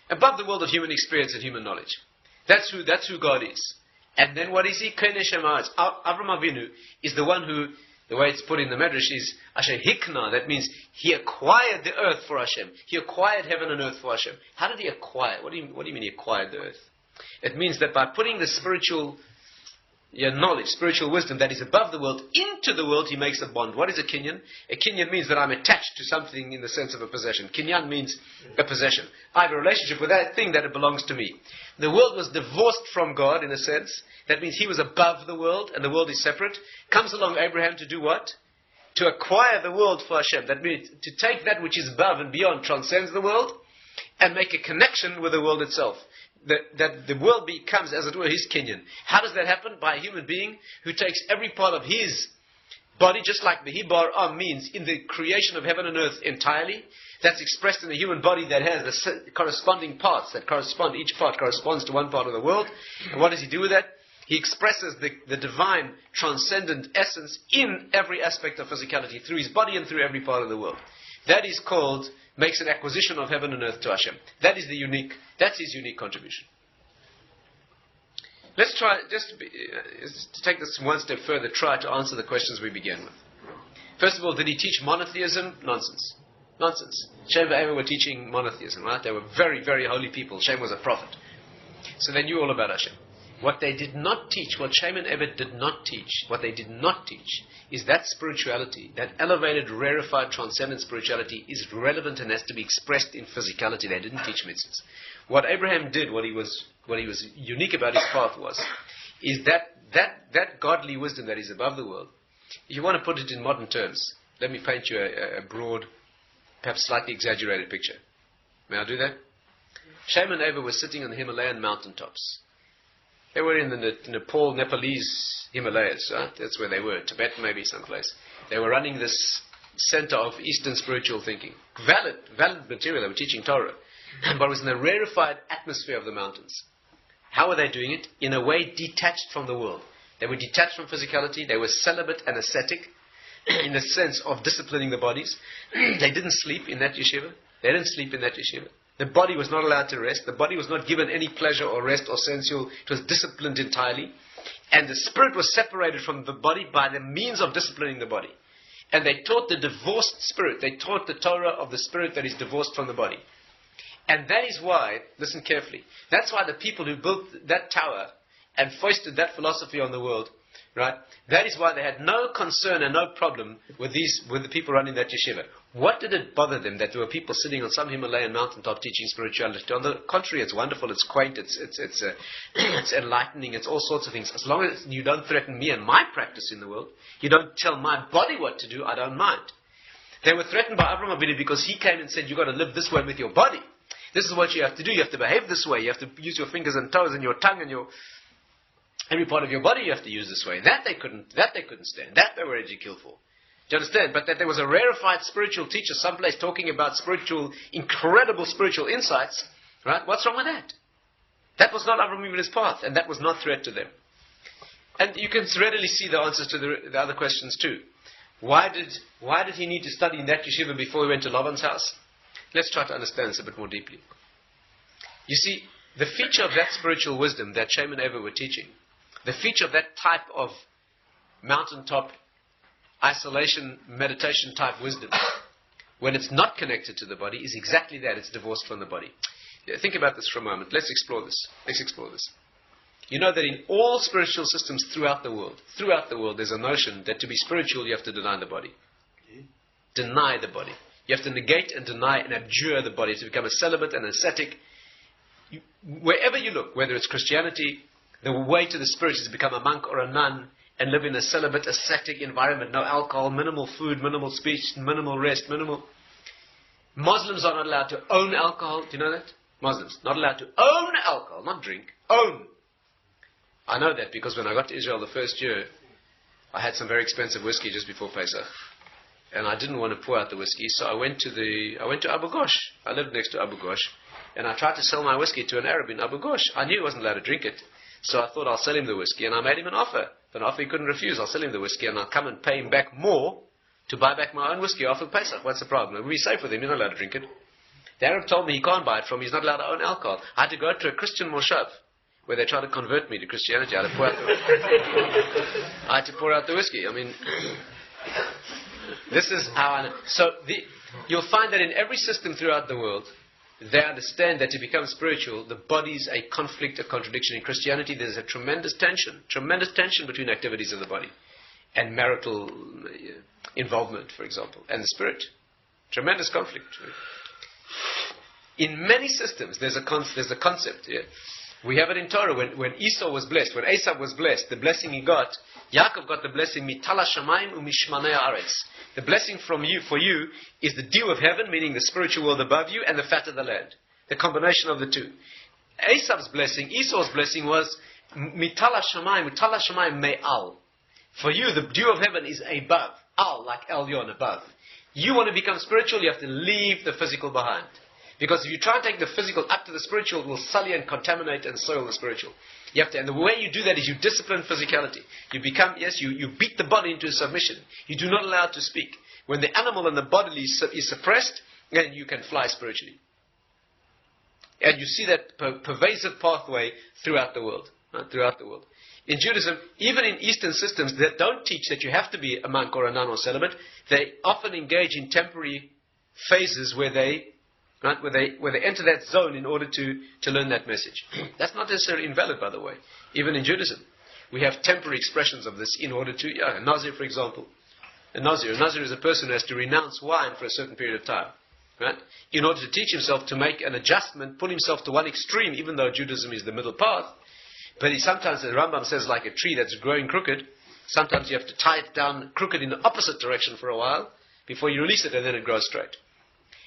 Above the world of human experience and human knowledge. That's who God is. And then what is he? Avram Avinu is the one who, the way it's put in the Medrash is Asher Hikna. That means he acquired the earth for Hashem. He acquired heaven and earth for Hashem. How did he acquire? What do you mean he acquired the earth? It means that by putting the spiritual knowledge, spiritual wisdom that is above the world into the world, he makes a bond. What is a kinyan? A kinyan means that I'm attached to something in the sense of a possession. Kinyan means a possession. I have a relationship with that thing that it belongs to me. The world was divorced from God in a sense. That means he was above the world and the world is separate. Comes along Abraham to do what? To acquire the world for Hashem. That means to take that which is above and beyond, transcends the world, and make a connection with the world itself. That the world becomes, as it were, his kinyan. How does that happen? By a human being who takes every part of his body, just like the Hibar Am means, in the creation of heaven and earth entirely. That's expressed in a human body that has the corresponding parts that correspond. Each part corresponds to one part of the world. And what does he do with that? He expresses the divine, transcendent essence in every aspect of physicality, through his body and through every part of the world. That is called, makes an acquisition of heaven and earth to Hashem. That's his unique contribution. Let's try, to take this one step further, try to answer the questions we began with. First of all, did he teach monotheism? Nonsense. Nonsense. Shem and Eva were teaching monotheism, right? They were very, very holy people. Shem was a prophet. So they knew all about Hashem. What they did not teach, what Shem and Eva did not teach, what they did not teach, is that spirituality, that elevated, rarefied, transcendent spirituality is relevant and has to be expressed in physicality. They didn't teach mitzvahs. What Abraham did, what he was unique about his path is that godly wisdom that is above the world. If you want to put it in modern terms, let me paint you a broad, perhaps slightly exaggerated picture. May I do that? Shem and Eva were sitting on the Himalayan mountaintops. They were in the Nepalese Himalayas, right? That's where they were. Tibet, maybe someplace. They were running this center of Eastern spiritual thinking. Valid material. They were teaching Torah. But it was in the rarefied atmosphere of the mountains. How were they doing it? In a way detached from the world. They were detached from physicality. They were celibate and ascetic in the sense of disciplining the bodies. They didn't sleep in that yeshiva. The body was not allowed to rest. The body was not given any pleasure or rest or sensual. It was disciplined entirely. And the spirit was separated from the body by the means of disciplining the body. And they taught the divorced spirit. They taught the Torah of the spirit that is divorced from the body. And that is why, listen carefully, that's why the people who built that tower and foisted that philosophy on the world, right, that is why they had no concern and no problem with the people running that yeshiva. What did it bother them that there were people sitting on some Himalayan mountaintop teaching spirituality? On the contrary, it's wonderful, it's quaint, it's enlightening, it's all sorts of things. As long as you don't threaten me and my practice in the world, you don't tell my body what to do, I don't mind. They were threatened by Avraham Avinu because he came and said, you've got to live this way with your body. This is what you have to do. You have to behave this way. You have to use your fingers and toes and your tongue and your every part of your body. You have to use this way. That they couldn't stand. That they were ready to kill for. Do you understand? But that there was a rarefied spiritual teacher someplace talking about incredible spiritual insights. Right? What's wrong with that? That was not Avraham Avinu's path, and that was not threat to them. And you can readily see the answers to the other questions too. Why did he need to study in that yeshiva before he went to Laban's house? Let's try to understand this a bit more deeply. You see, the feature of that spiritual wisdom that Shem and Eva were teaching, the feature of that type of mountaintop isolation, meditation type wisdom, when it's not connected to the body, is exactly that. It's divorced from the body. Think about this for a moment. Let's explore this. You know that in all spiritual systems throughout the world, there's a notion that to be spiritual, you have to deny the body. Deny the body. You have to negate and deny and abjure the body to become a celibate and ascetic. Wherever you look, whether it's Christianity, the way to the spirit is to become a monk or a nun and live in a celibate, ascetic environment. No alcohol, minimal food, minimal speech, minimal rest, Muslims are not allowed to own alcohol. Do you know that? Muslims, not allowed to own alcohol, not drink. Own. I know that because when I got to Israel the first year, I had some very expensive whiskey just before Pesach. And I didn't want to pour out the whiskey, so I went to Abu Ghosh. I lived next to Abu Ghosh, and I tried to sell my whiskey to an Arab in Abu Ghosh. I knew he wasn't allowed to drink it, so I thought I'll sell him the whiskey, and I made him an offer. An offer he couldn't refuse. I'll sell him the whiskey, and I'll come and pay him back more to buy back my own whiskey after Pesach. What's the problem? It'll be safe with him. He's not allowed to drink it. The Arab told me he can't buy it from me. He's not allowed to own alcohol. I had to go to a Christian moshav where they tried to convert me to Christianity. I had to pour out the whiskey. I mean, this is how I know. So you'll find that in every system throughout the world, they understand that to become spiritual, the body's a conflict, a contradiction. In Christianity, there's a tremendous tension between activities of the body and marital involvement, for example, and the spirit. Tremendous conflict. In many systems, there's a concept here. We have it in Torah. When Esau was blessed, when Esau was blessed, the blessing he got, Yaakov got the blessing, mitala shamayim umishmanei haaretz. The blessing for you is the dew of heaven, meaning the spiritual world above you, and the fat of the land. The combination of the two. Esau's blessing was mitala shamayim me'al. For you, the dew of heaven is above. Al, like elyon, above. You want to become spiritual, you have to leave the physical behind. Because if you try and take the physical up to the spiritual, it will sully and contaminate and soil the spiritual. You have to, and the way you do that is you discipline physicality. You beat the body into submission. You do not allow it to speak. When the animal and the bodily is suppressed, then you can fly spiritually. And you see that pervasive pathway throughout the world. Throughout the world. In Judaism, even in Eastern systems that don't teach that you have to be a monk or a nun or celibate, they often engage in temporary phases where they enter that zone in order to learn that message. That's not necessarily invalid, by the way. Even in Judaism, we have temporary expressions of this in order to, a Nazir, for example. A Nazir is a person who has to renounce wine for a certain period of time, right? In order to teach himself to make an adjustment, pull himself to one extreme, even though Judaism is the middle path. But sometimes, the Rambam says, like a tree that's growing crooked, sometimes you have to tie it down crooked in the opposite direction for a while before you release it, and then it grows straight.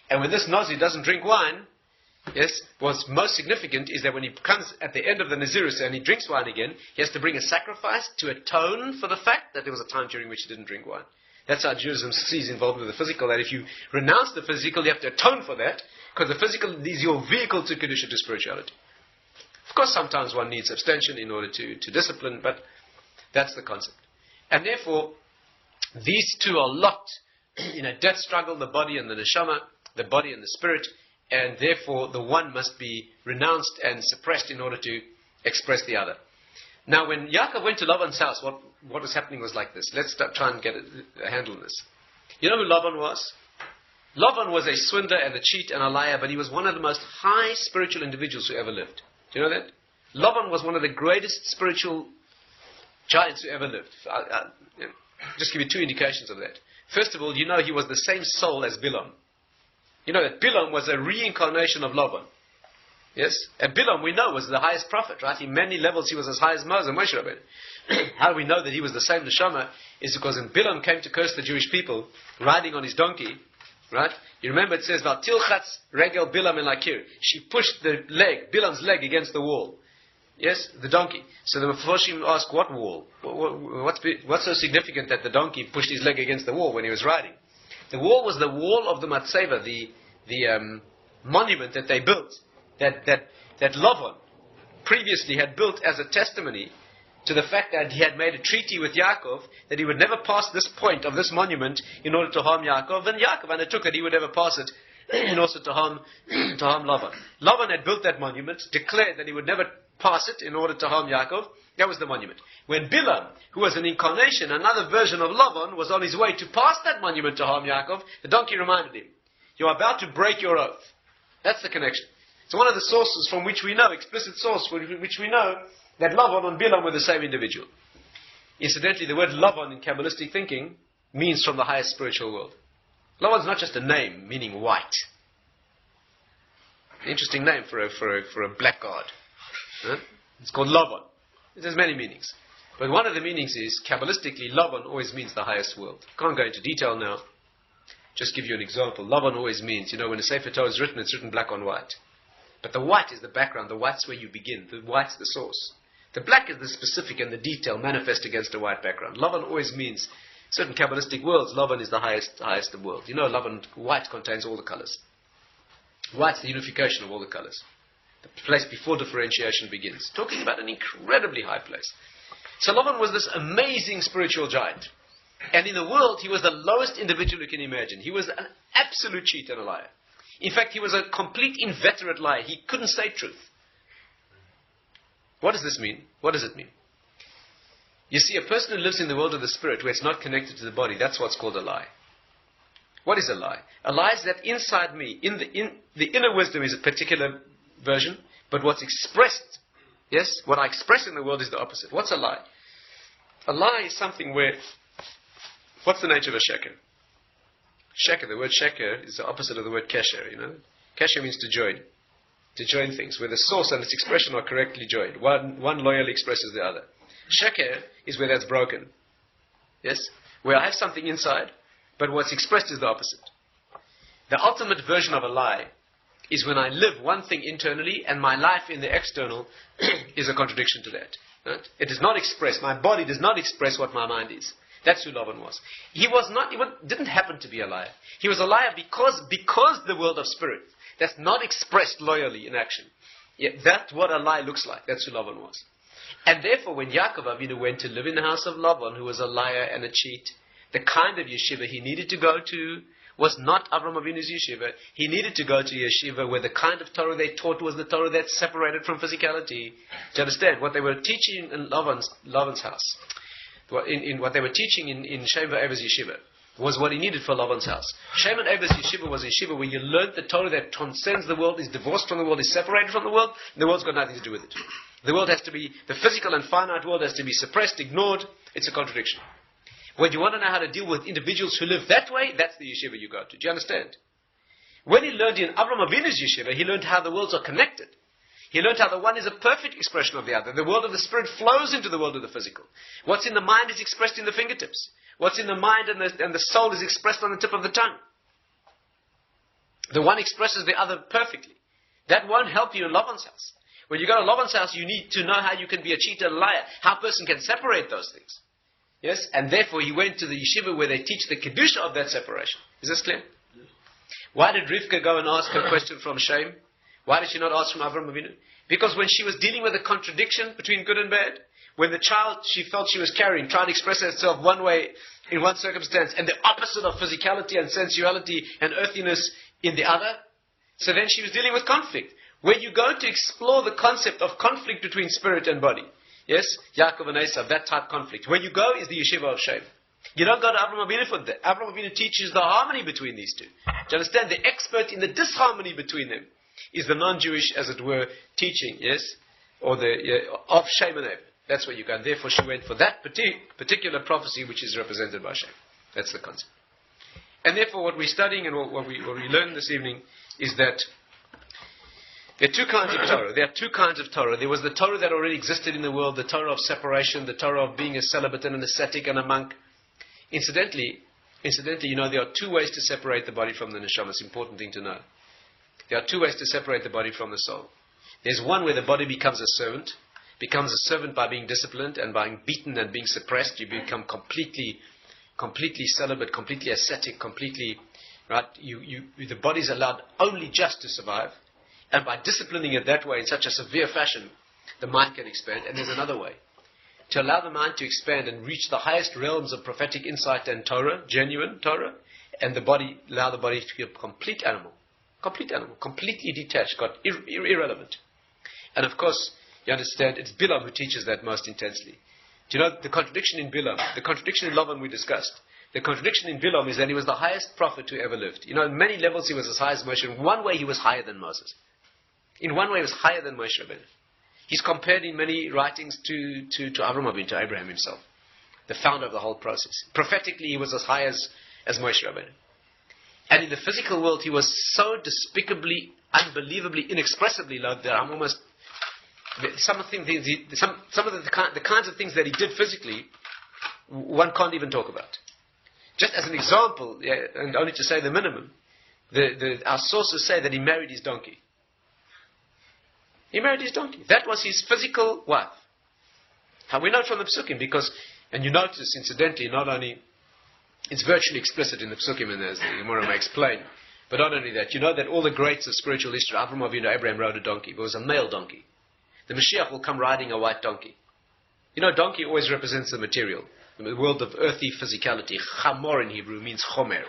And when this Nazir doesn't drink wine, yes, what's most significant is that when he comes at the end of the Nazirus and he drinks wine again, he has to bring a sacrifice to atone for the fact that there was a time during which he didn't drink wine. That's how Judaism sees involved with the physical, that if you renounce the physical, you have to atone for that, because the physical is your vehicle to Kedusha, to spirituality. Of course, sometimes one needs abstention in order to discipline, but that's the concept. And therefore, these two are locked in a death struggle, the body and the neshama, the body and the spirit, and therefore the one must be renounced and suppressed in order to express the other. Now, when Yaakov went to Laban's house, what was happening was like this. Let's try and get a handle on this. You know who Laban was? Laban was a swindler and a cheat and a liar, but he was one of the most high spiritual individuals who ever lived. Do you know that? Laban was one of the greatest spiritual giants who ever lived. I'll just give you two indications of that. First of all, you know he was the same soul as Bilam. You know that Bilam was a reincarnation of Laban. Yes? And Bilam, we know, was the highest prophet, right? In many levels, he was as high as Moses and Moshe Rabbeinu. How do we know that he was the same neshama? Is because when Bilam came to curse the Jewish people, riding on his donkey, right? You remember it says, Tilchatz regel Bilam el Akir. She pushed the leg, Bilam's leg, against the wall. Yes? The donkey. So the Mefarshim asked, what wall? What's so significant that the donkey pushed his leg against the wall when he was riding? The wall was the wall of the Matzeva, the monument that they built, that Lavan previously had built as a testimony to the fact that he had made a treaty with Yaakov that he would never pass this point of this monument in order to harm Yaakov, and Yaakov undertook that he would never pass it in order to harm Lavan. Lavan had built that monument, declared that he would never pass it in order to harm Yaakov. That was the monument. When Bilam, who was an incarnation, another version of Lavan, was on his way to pass that monument to harm Yaakov, the donkey reminded him, "You are about to break your oath." That's the connection. It's one of the sources from which we know, explicit source from which we know, that Lavan and Bilam were the same individual. Incidentally, the word Lavan in Kabbalistic thinking means from the highest spiritual world. Lavan's not just a name meaning white. Interesting name for a black god. Huh? It's called Lavan. It has many meanings. But one of the meanings is, Kabbalistically, Lavan always means the highest world. Can't go into detail now. Just give you an example. Lavan always means, when a Sefer Torah is written, it's written black on white. But the white is the background. The white's where you begin. The white's the source. The black is the specific and the detail manifest against a white background. Lavan always means, certain Kabbalistic worlds, Lavan is the highest of world. Lavan, white contains all the colors. White's the unification of all the colors. The place before differentiation begins. Talking about an incredibly high place. So Lavan was this amazing spiritual giant. And in the world, he was the lowest individual you can imagine. He was an absolute cheat and a liar. In fact, he was a complete inveterate liar. He couldn't say truth. What does this mean? What does it mean? You see, a person who lives in the world of the spirit, where it's not connected to the body, that's what's called a lie. What is a lie? A lie is that inside me, in the inner wisdom is a particular version, but what's expressed, yes, what I express in the world is the opposite. What's a lie? A lie is something where, what's the nature of a sheker? Sheker, the word sheker is the opposite of the word kesher, Kesher means to join things, where the source and its expression are correctly joined. One loyally expresses the other. Sheker is where that's broken. Yes? Where I have something inside, but what's expressed is the opposite. The ultimate version of a lie is when I live one thing internally and my life in the external is a contradiction to that. Right? It is not expressed. My body does not express what my mind is. That's who Laban was. He didn't happen to be a liar. He was a liar because the world of spirit, that's not expressed loyally in action. Yeah, that's what a lie looks like. That's who Laban was. And therefore, when Yaakov Avinu went to live in the house of Laban, who was a liar and a cheat, the kind of yeshiva he needed to go to was not Avram Avinu's yeshiva. He needed to go to yeshiva where the kind of Torah they taught was the Torah that's separated from physicality. Do you understand? What they were teaching in Lavan's house, in what they were teaching in Shem Va'eva's yeshiva, was what he needed for Lavan's house. Shem and Eber's yeshiva was a yeshiva where you learned the Torah that transcends the world, is divorced from the world, is separated from the world, and the world's got nothing to do with it. The world has to be, the physical and finite world has to be suppressed, ignored. It's a contradiction. When you want to know how to deal with individuals who live that way, that's the yeshiva you go to. Do you understand? When he learned in Avraham Avinu's yeshiva, he learned how the worlds are connected. He learned how the one is a perfect expression of the other. The world of the spirit flows into the world of the physical. What's in the mind is expressed in the fingertips. What's in the mind and the soul is expressed on the tip of the tongue. The one expresses the other perfectly. That won't help you in Lavan's house. When you go to Lavan's house, you need to know how you can be a cheater and a liar. How a person can separate those things. Yes? And therefore he went to the yeshiva where they teach the kedusha of that separation. Is this clear? Yes. Why did Rivka go and ask her question from Shem? Why did she not ask from Avraham Avinu? Because when she was dealing with a contradiction between good and bad, when the child she felt she was carrying tried to express herself one way in one circumstance and the opposite of physicality and sensuality and earthiness in the other, so then she was dealing with conflict. When you go to explore the concept of conflict between spirit and body, yes, Yaakov and Esav, that type of conflict, where you go is the yeshiva of Shem. You don't go to Avraham Avinu for that. Avraham Avinu teaches the harmony between these two. Do you understand? The expert in the disharmony between them is the non-Jewish, as it were, teaching, yes, or of Shem and Eber. That's where you go. And therefore she went for that particular prophecy which is represented by Shem. That's the concept. And therefore what we're studying and what we learn this evening is that there are two kinds of Torah. There are two kinds of Torah. There was the Torah that already existed in the world, the Torah of separation, the Torah of being a celibate and an ascetic and a monk. Incidentally, you know, there are two ways to separate the body from the neshama. It's an important thing to know. There are two ways to separate the body from the soul. There's one where the body becomes a servant by being disciplined and by being beaten and being suppressed. You become completely celibate, completely ascetic, completely, right? The body is allowed only just to survive. And by disciplining it that way in such a severe fashion, the mind can expand. And there's another way. To allow the mind to expand and reach the highest realms of prophetic insight and Torah, genuine Torah, and allow the body to be a complete animal, completely detached, irrelevant. And of course, you understand, it's Bilam who teaches that most intensely. Do you know the contradiction in Bilam? The contradiction in Lavan we discussed. The contradiction in Bilam is that he was the highest prophet who ever lived. You know, in many levels he was as high as Moshe. In one way he was higher than Moses. In one way he was higher than Moshe Rabbeinu. He's compared in many writings to Avraham Avinu, to Abraham himself, the founder of the whole process. Prophetically, he was as high as Moshe Rabbeinu. And in the physical world, he was so despicably, unbelievably, inexpressibly low that I'm almost... Some of the kinds of things that he did physically, one can't even talk about. Just as an example, and only to say the minimum, our sources say that he married his donkey. He married his donkey. That was his physical wife. How we know it from the Psukim, because, and you notice, incidentally, not only, it's virtually explicit in the Psukim, and as the Gemara may explain, but not only that, you know that all the greats of spiritual history, Avraham Avinu, Abraham rode a donkey. It was a male donkey. The Mashiach will come riding a white donkey. You know, donkey always represents the material, the world of earthy physicality. Chamor in Hebrew means chomer.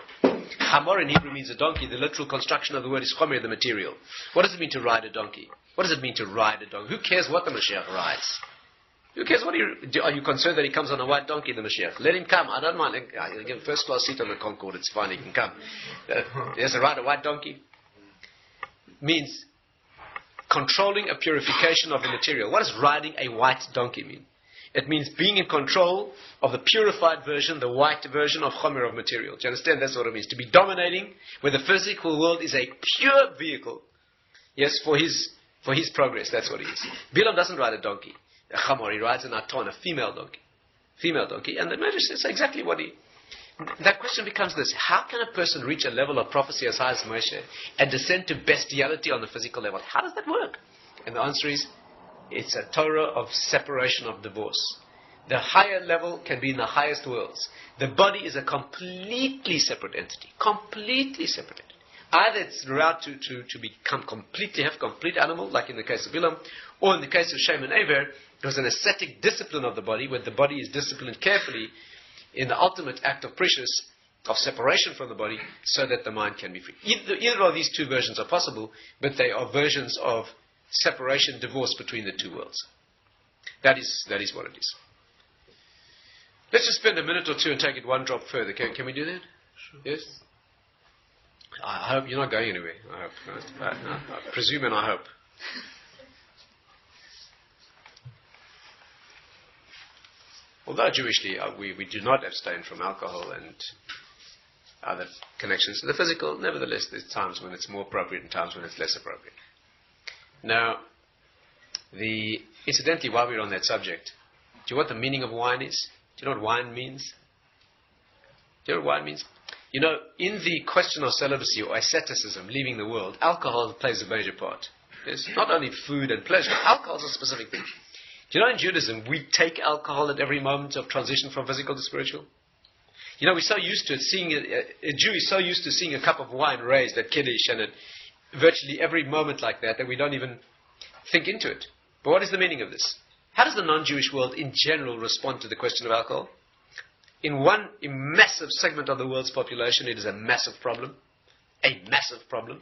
Chamor in Hebrew means a donkey. The literal construction of the word is chomer, the material. What does it mean to ride a donkey? What does it mean to ride a donkey? Who cares what the Mashiach rides? Who cares what are you concerned that he comes on a white donkey, the Mashiach? Let him come. I don't mind. I'll give him a first class seat on the Concorde. It's fine. He can come. He has to ride a white donkey. Means controlling a purification of the material. What does riding a white donkey mean? It means being in control of the purified version, the white version of chomer, of material. Do you understand? That's what it means. To be dominating where the physical world is a pure vehicle. Yes, for his progress. That's what it is. Bilam doesn't ride a donkey. A chamor, he rides an aton, a female donkey. And the Medrash says exactly what he... That question becomes this: how can a person reach a level of prophecy as high as Moshe and descend to bestiality on the physical level? How does that work? And the answer is, it's a Torah of separation, of divorce. The higher level can be in the highest worlds. The body is a completely separate entity. Completely separate entity. Either it's allowed to become have complete animal, like in the case of Bilam, or in the case of Shem and Eber, there's an ascetic discipline of the body, where the body is disciplined carefully in the ultimate act of precious, of separation from the body, so that the mind can be free. Either of these two versions are possible, but they are versions of separation, divorce between the two worlds. That is what it is. Let's just spend a minute or two and take it one drop further. Can we do that? Yes? I hope you're not going anywhere. I hope. I presume and I hope. Although Jewishly, we do not abstain from alcohol and other connections to the physical, nevertheless, there's times when it's more appropriate and times when it's less appropriate. Now, incidentally, while we're on that subject, do you know what the meaning of wine is? Do you know what wine means? Do you know what wine means? You know, in the question of celibacy or asceticism, leaving the world, alcohol plays a major part. It's not only food and pleasure, alcohol is a specific thing. Do you know in Judaism, we take alcohol at every moment of transition from physical to spiritual? You know, we're so used to it, a Jew is so used to seeing a cup of wine raised at Kiddush and at virtually every moment like that we don't even think into it. But what is the meaning of this? How does the non-Jewish world in general respond to the question of alcohol? In one massive segment of the world's population, it is a massive problem. A massive problem.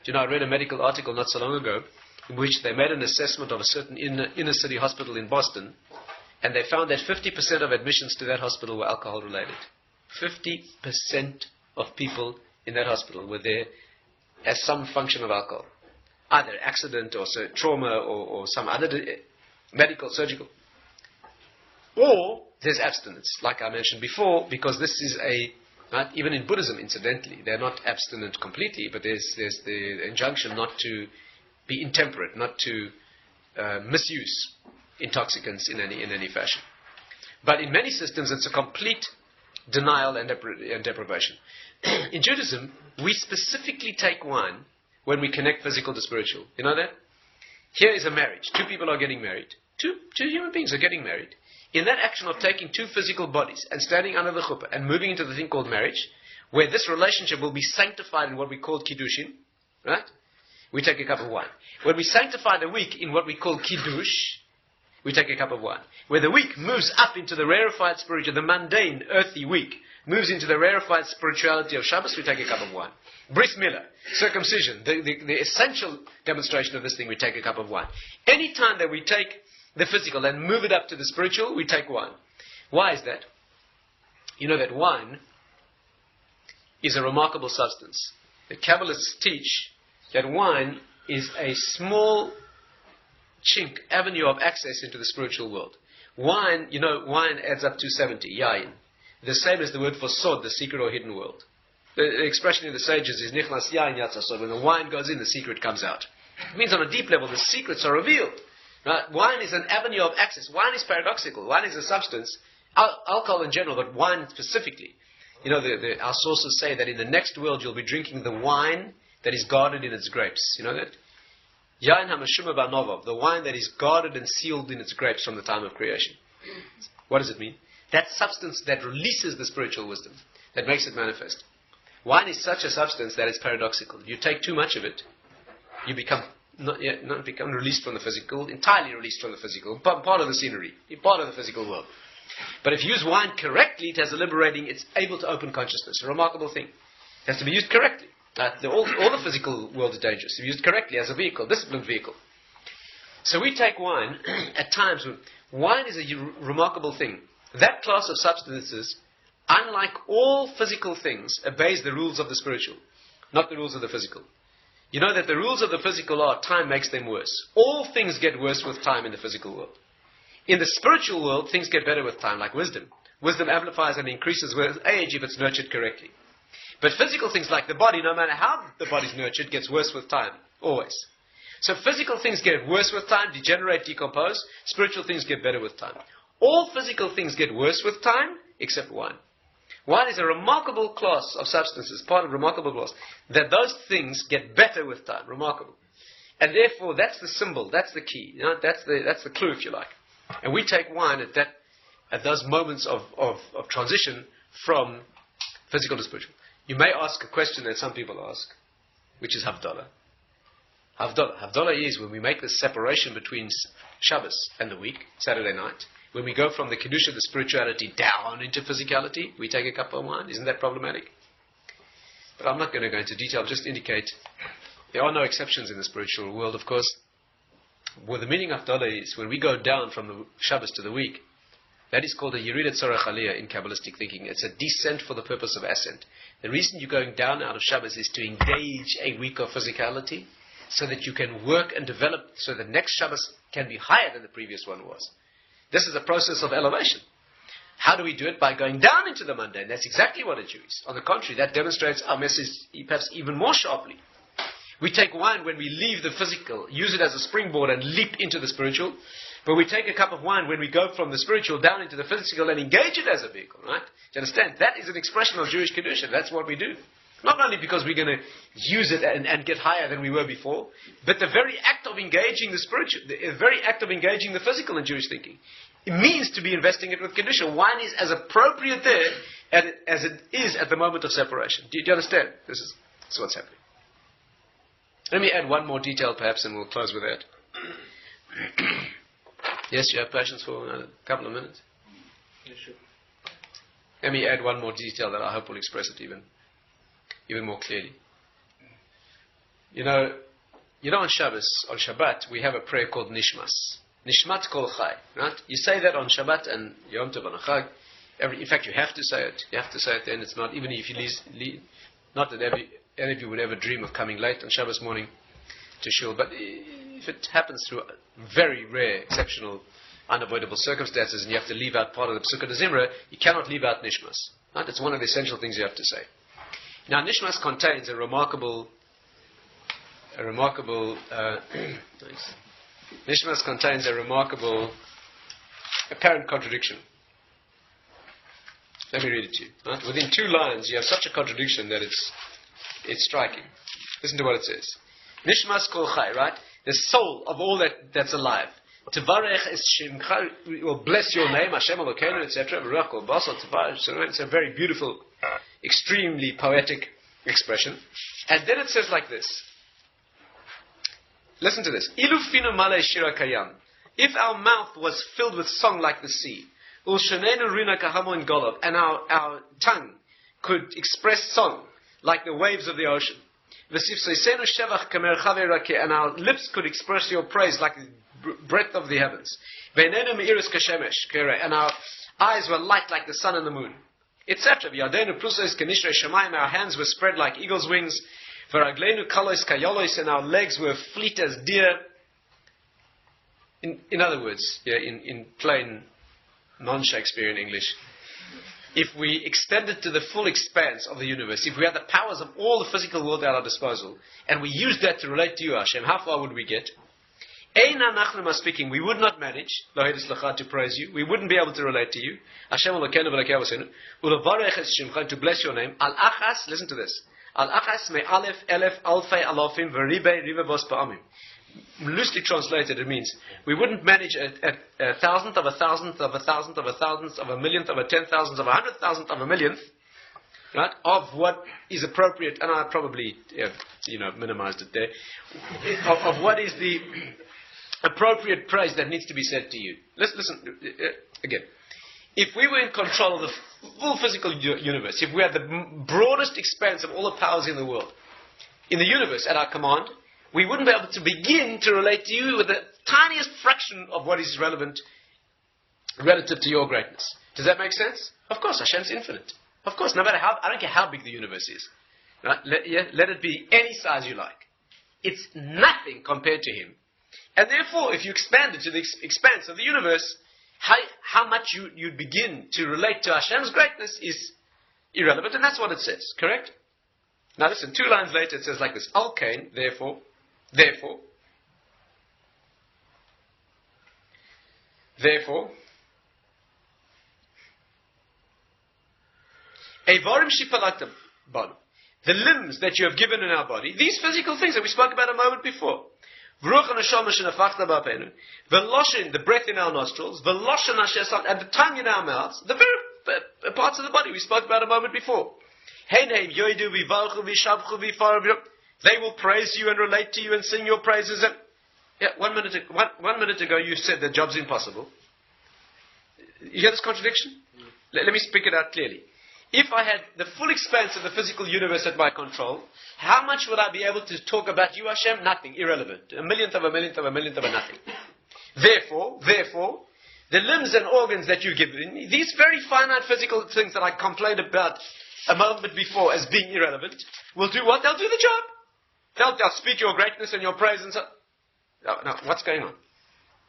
Do you know, I read a medical article not so long ago in which they made an assessment of a certain inner city hospital in Boston, and they found that 50% of admissions to that hospital were alcohol related. 50% of people in that hospital were there as some function of alcohol. Either accident or trauma or some other medical, surgical. Or there's abstinence, like I mentioned before, because this is right, even in Buddhism, incidentally, they're not abstinent completely, but there's the injunction not to be intemperate, not to misuse intoxicants in any fashion. But in many systems, it's a complete denial and deprivation. In Judaism, we specifically take wine when we connect physical to spiritual. You know that? Here is a marriage. Two people are getting married. Two human beings are getting married. In that action of taking two physical bodies and standing under the chuppah and moving into the thing called marriage, where this relationship will be sanctified in what we call kiddushin, right? We take a cup of wine. When we sanctify the week in what we call kiddush, we take a cup of wine. Where the week moves up into the rarefied spiritual, the mundane, earthy week, moves into the rarefied spirituality of Shabbos, we take a cup of wine. Bris Milah, circumcision, the essential demonstration of this thing, we take a cup of wine. Any time that we take the physical and move it up to the spiritual, we take wine. Why is that? You know that wine is a remarkable substance. The Kabbalists teach that wine is a small chink, avenue of access into the spiritual world. Wine, you know, wine adds up to 70, yayin. The same as the word for sod, the secret or hidden world. The expression in the sages is nichnas yayin yatsa sod. When the wine goes in, the secret comes out. It means on a deep level, the secrets are revealed. Right? Wine is an avenue of access. Wine is paradoxical. Wine is a substance. Alcohol in general, but wine specifically. You know, our sources say that in the next world you'll be drinking the wine that is guarded in its grapes. You know that? Yain hamashuma ba'novov, the wine that is guarded and sealed in its grapes from the time of creation. What does it mean? That substance that releases the spiritual wisdom, that makes it manifest. Wine is such a substance that it's paradoxical. You take too much of it, you become not become released from the physical, entirely released from the physical, part of the scenery, part of the physical world. But if you use wine correctly, it has a liberating, it's able to open consciousness. A remarkable thing. It has to be used correctly. All the physical world is dangerous. If used correctly as a vehicle, disciplined vehicle. So we take wine at times when wine is a remarkable thing. That class of substances, unlike all physical things, obeys the rules of the spiritual, not the rules of the physical. You know that the rules of the physical are time makes them worse. All things get worse with time in the physical world. In the spiritual world, things get better with time, like wisdom. Wisdom amplifies and increases with age if it's nurtured correctly. But physical things like the body, no matter how the body's nurtured, gets worse with time, always. So physical things get worse with time, degenerate, decompose. Spiritual things get better with time. All physical things get worse with time, except wine. Wine is a remarkable class of substances, part of a remarkable class, that those things get better with time. Remarkable. And therefore, that's the symbol, that's the key, you know, that's the clue, if you like. And we take wine at those moments of transition from physical to spiritual. You may ask a question that some people ask, which is Havdalah. Havdalah is when we make the separation between Shabbos and the week, Saturday night. When we go from the Kedusha, the spirituality, down into physicality, we take a cup of wine. Isn't that problematic? But I'm not going to go into detail, just indicate there are no exceptions in the spiritual world, of course. Well, the meaning of Havdalah is when we go down from the Shabbos to the week, That is called a Yerida Tzorech Aliyah in Kabbalistic thinking. It's a descent for the purpose of ascent. The reason you're going down out of Shabbos is to engage a week of physicality so that you can work and develop so the next Shabbos can be higher than the previous one was. This is a process of elevation. How do we do it? By going down into the mundane. That's exactly what a Jew is. On the contrary, that demonstrates our message perhaps even more sharply. We take wine when we leave the physical, use it as a springboard and leap into the spiritual. But we take a cup of wine when we go from the spiritual down into the physical and engage it as a vehicle, right? Do you understand? That is an expression of Jewish Kedusha. That's what we do. Not only because we're going to use it and get higher than we were before, but the very act of engaging the spiritual, the very act of engaging the physical in Jewish thinking, it means to be investing it with Kedusha. Wine is as appropriate there as it is at the moment of separation. Do you understand? This is what's happening. Let me add one more detail perhaps and we'll close with that. Yes, you have patience for a couple of minutes? Yeah, sure. Let me add one more detail that I hope will express it even more clearly. You know on Shabbat, we have a prayer called Nishmas. Nishmat Kol Chai, right? You say that on Shabbat and Yom Tov and Chag. In fact, you have to say it. You have to say it then. It's not, even if you leave not that any of you would ever dream of coming late on Shabbos morning to shul, but if it happens through very rare, exceptional, unavoidable circumstances and you have to leave out part of the Pesukah Zimra, you cannot leave out Nishmas. Right? It's one of the essential things you have to say. Now, Nishmas contains a remarkable Nishmas contains a remarkable apparent contradiction. Let me read it to you. Right? Within 2 lines, you have such a contradiction that it's striking. Listen to what it says. Nishmas kol chai, right? The soul of all that's alive. Tevarech es shemcha, will bless your name, Hashem Elokeinu, etc. It's a very beautiful, extremely poetic expression. And then it says like this. Listen to this. Ilufinu male shira kayam. If our mouth was filled with song like the sea, ulshanenu rina kahamo in golov, and our tongue could express song like the waves of the ocean, v'sifseisenu shevach kamer chave rakeh, and our lips could express your praise like the breadth of the heavens, ve'enenu meiris kashemesh, and our eyes were light like the sun and the moon, etc. V'yadenu prusos kenishrei shamayim, our hands were spread like eagle's wings, v'raglenu kalos kayolos, and our legs were fleet as deer. In other words, in plain non-Shakespearean English, if we extended to the full expanse of the universe, if we had the powers of all the physical world at our disposal, and we used that to relate to you, Hashem, how far would we get? Speaking, we would not manage to praise you. We wouldn't be able to relate to you. Hashem to bless your name. Al-achas, listen to this. Al-achas me alef elef alfei alofim v'ribe rive bos ba'amim. Loosely translated, it means we wouldn't manage a thousandth of a thousandth of a thousandth of a thousandth of a millionth of a 10,000th of a 100,000th of a millionth, right, of what is appropriate, and I probably minimized it there, of what is the appropriate praise that needs to be said to you. Listen again. If we were in control of the full physical universe, if we had the broadest expanse of all the powers in the world, in the universe at our command, we wouldn't be able to begin to relate to you with the tiniest fraction of what is relevant relative to your greatness. Does that make sense? Of course, Hashem's infinite. Of course, no matter I don't care how big the universe is. Right? Let it be any size you like. It's nothing compared to Him. And therefore, if you expand it to the expanse of the universe, how much you'd begin to relate to Hashem's greatness is irrelevant, and that's what it says. Correct? Now listen, 2 lines later it says like this. Al-Kain, therefore, Evarim shipalaktam banu, the limbs that you have given in our body, these physical things that we spoke about a moment before, v'ruach neshama shenafachta b'apenu, v'loshin, the breath in our nostrils, v'loshin asher, and the tongue in our mouths, the very parts of the body we spoke about a moment before. They will praise you and relate to you and sing your praises. And 1 minute ago you said that job's impossible. You hear this contradiction? Let me speak it out clearly. If I had the full expanse of the physical universe at my control, how much would I be able to talk about you, Hashem? Nothing, irrelevant. A millionth of a millionth of a millionth of a nothing. Therefore, the limbs and organs that you give me, these very finite physical things that I complained about a moment before as being irrelevant, will do what? They'll do the job. They'll speak your greatness and your praise and so. No, what's going on?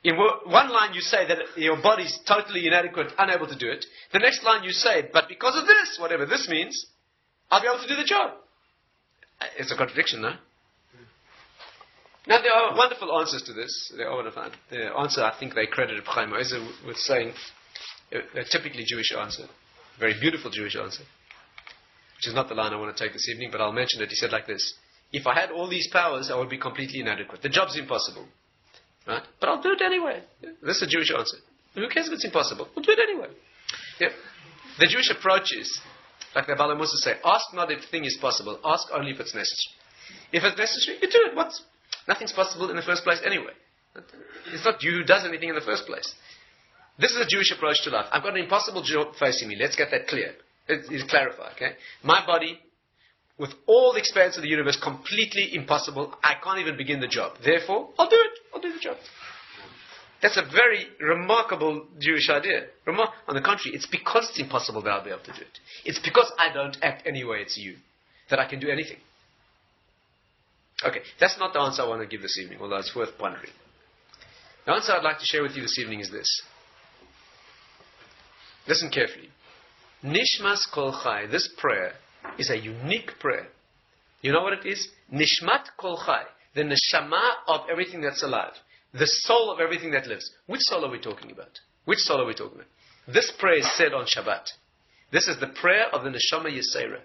In one line you say that your body's totally inadequate, unable to do it. The next line you say, but because of this, whatever this means, I'll be able to do the job. It's a contradiction, no? Now, there are wonderful answers to this. There are wonderful. The answer, I think, they credited Chaim Ozer with saying a typically Jewish answer, a very beautiful Jewish answer, which is not the line I want to take this evening, but I'll mention it. He said like this: if I had all these powers, I would be completely inadequate. The job's impossible, right? But I'll do it anyway. This is a Jewish answer. Who cares if it's impossible? We'll do it anyway. Yeah. The Jewish approach is, like the Bala Musa say, ask not if the thing is possible, ask only if it's necessary. If it's necessary, you do it. Nothing's possible in the first place anyway. It's not you who does anything in the first place. This is a Jewish approach to life. I've got an impossible job facing me. Let's get that clear. It's clarified, okay? My body, with all the expanse of the universe, completely impossible. I can't even begin the job. Therefore, I'll do it. I'll do the job. That's a very remarkable Jewish idea. On the contrary, it's because it's impossible that I'll be able to do it. It's because I don't act any way it's you that I can do anything. Okay, that's not the answer I want to give this evening, although it's worth pondering. The answer I'd like to share with you this evening is this. Listen carefully. Nishmas Kol Chai, this prayer is a unique prayer. You know what it is? Nishmat Kol Chai, the neshama of everything that's alive. The soul of everything that lives. Which soul are we talking about? Which soul are we talking about? This prayer is said on Shabbat. This is the prayer of the Neshama Yesera.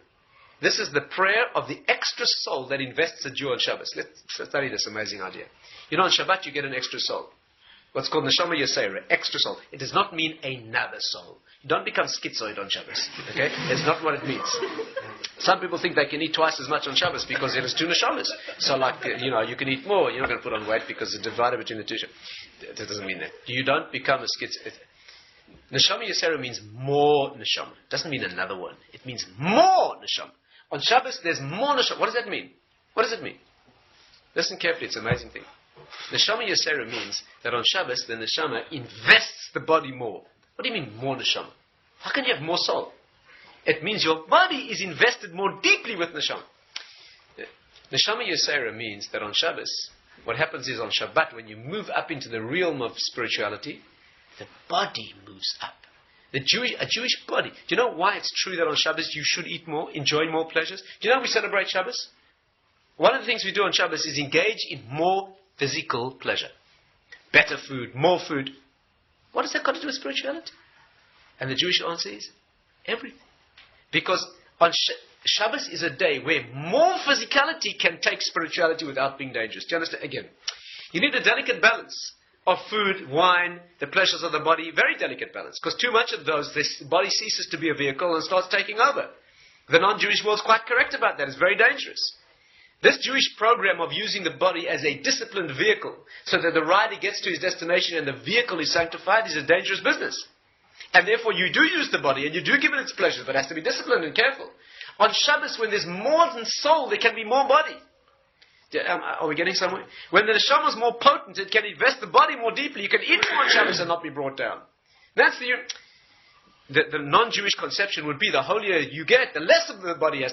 This is the prayer of the extra soul that invests a Jew on Shabbos. Let's study this amazing idea. You know, on Shabbat you get an extra soul. What's called Neshama Yesera, extra soul. It does not mean another soul. You don't become schizoid on Shabbos. Okay? It's not what it means. Some people think they can eat twice as much on Shabbos because there is two Neshamas. So you can eat more. You're not going to put on weight because it's divided between the two. That doesn't mean that. You don't become a schizoid. Neshama Yesera means more Neshama. It doesn't mean another one. It means more Neshama. On Shabbos, there's more Neshama. What does that mean? What does it mean? Listen carefully, it's an amazing thing. Neshama Yesera means that on Shabbos, the Neshama invests the body more. What do you mean, more Neshama? How can you have more soul? It means your body is invested more deeply with Neshama. Neshama Yesera means that on Shabbos, what happens is on Shabbat, when you move up into the realm of spirituality, the body moves up. A Jewish body. Do you know why it's true that on Shabbos you should eat more, enjoy more pleasures? Do you know how we celebrate Shabbos? One of the things we do on Shabbos is engage in more physical pleasure. Better food, more food. What does that got to do with spirituality? And the Jewish answer is everything. Because on Shabbos is a day where more physicality can take spirituality without being dangerous. Do you understand? Again, you need a delicate balance of food, wine, the pleasures of the body, very delicate balance. Because too much of those, this body ceases to be a vehicle and starts taking over. The non-Jewish world's quite correct about that. It's very dangerous. This Jewish program of using the body as a disciplined vehicle so that the rider gets to his destination and the vehicle is sanctified is a dangerous business. And therefore you do use the body and you do give it its pleasures, but it has to be disciplined and careful. On Shabbos, when there's more than soul, there can be more body. Are we getting somewhere? When the neshama is more potent, it can invest the body more deeply. You can eat more on Shabbos and not be brought down. That's the non-Jewish conception would be the holier you get, the less of the body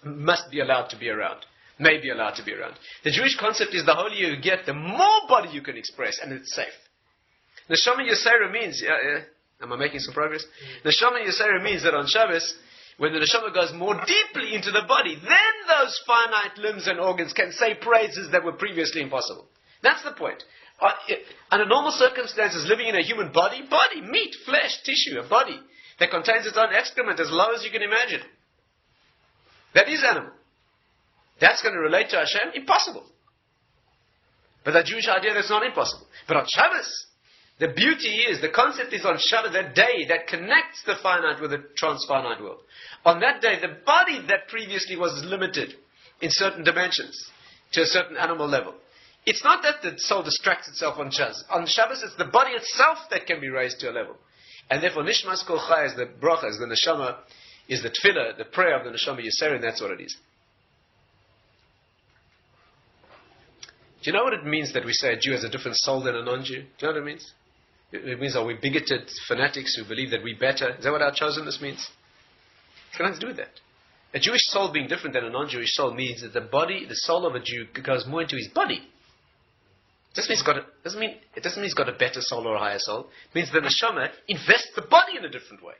must be allowed to be around. May be allowed to be around. The Jewish concept is the holier you get, the more body you can express, and it's safe. Neshama Yesera means, am I making some progress? Neshama Yesera means that on Shabbos, when the neshama goes more deeply into the body, then those finite limbs and organs can say praises that were previously impossible. That's the point. Under normal circumstances, living in a human body, meat, flesh, tissue, a body that contains its own excrement as low as you can imagine. That is animal. That's going to relate to Hashem? Impossible. But that Jewish idea, that's not impossible. But on Shabbos, the beauty is, the concept is on Shabbat, that day that connects the finite with the transfinite world. On that day, the body that previously was limited in certain dimensions to a certain animal level. It's not that the soul distracts itself on Shabbos. On Shabbos, it's the body itself that can be raised to a level. And therefore, Nishmas Kol Chai is the bracha, is the neshama, is the tefillah, the prayer of the neshama Yesera, and that's what it is. Do you know what it means that we say a Jew has a different soul than a non-Jew? Do you know what it means? It means, are we bigoted fanatics who believe that we're better? Is that what our chosenness means? It's got nothing to do with that. A Jewish soul being different than a non-Jewish soul means that the soul of a Jew goes more into his body. It doesn't mean he's got a better soul or a higher soul. It means the neshama invests the body in a different way.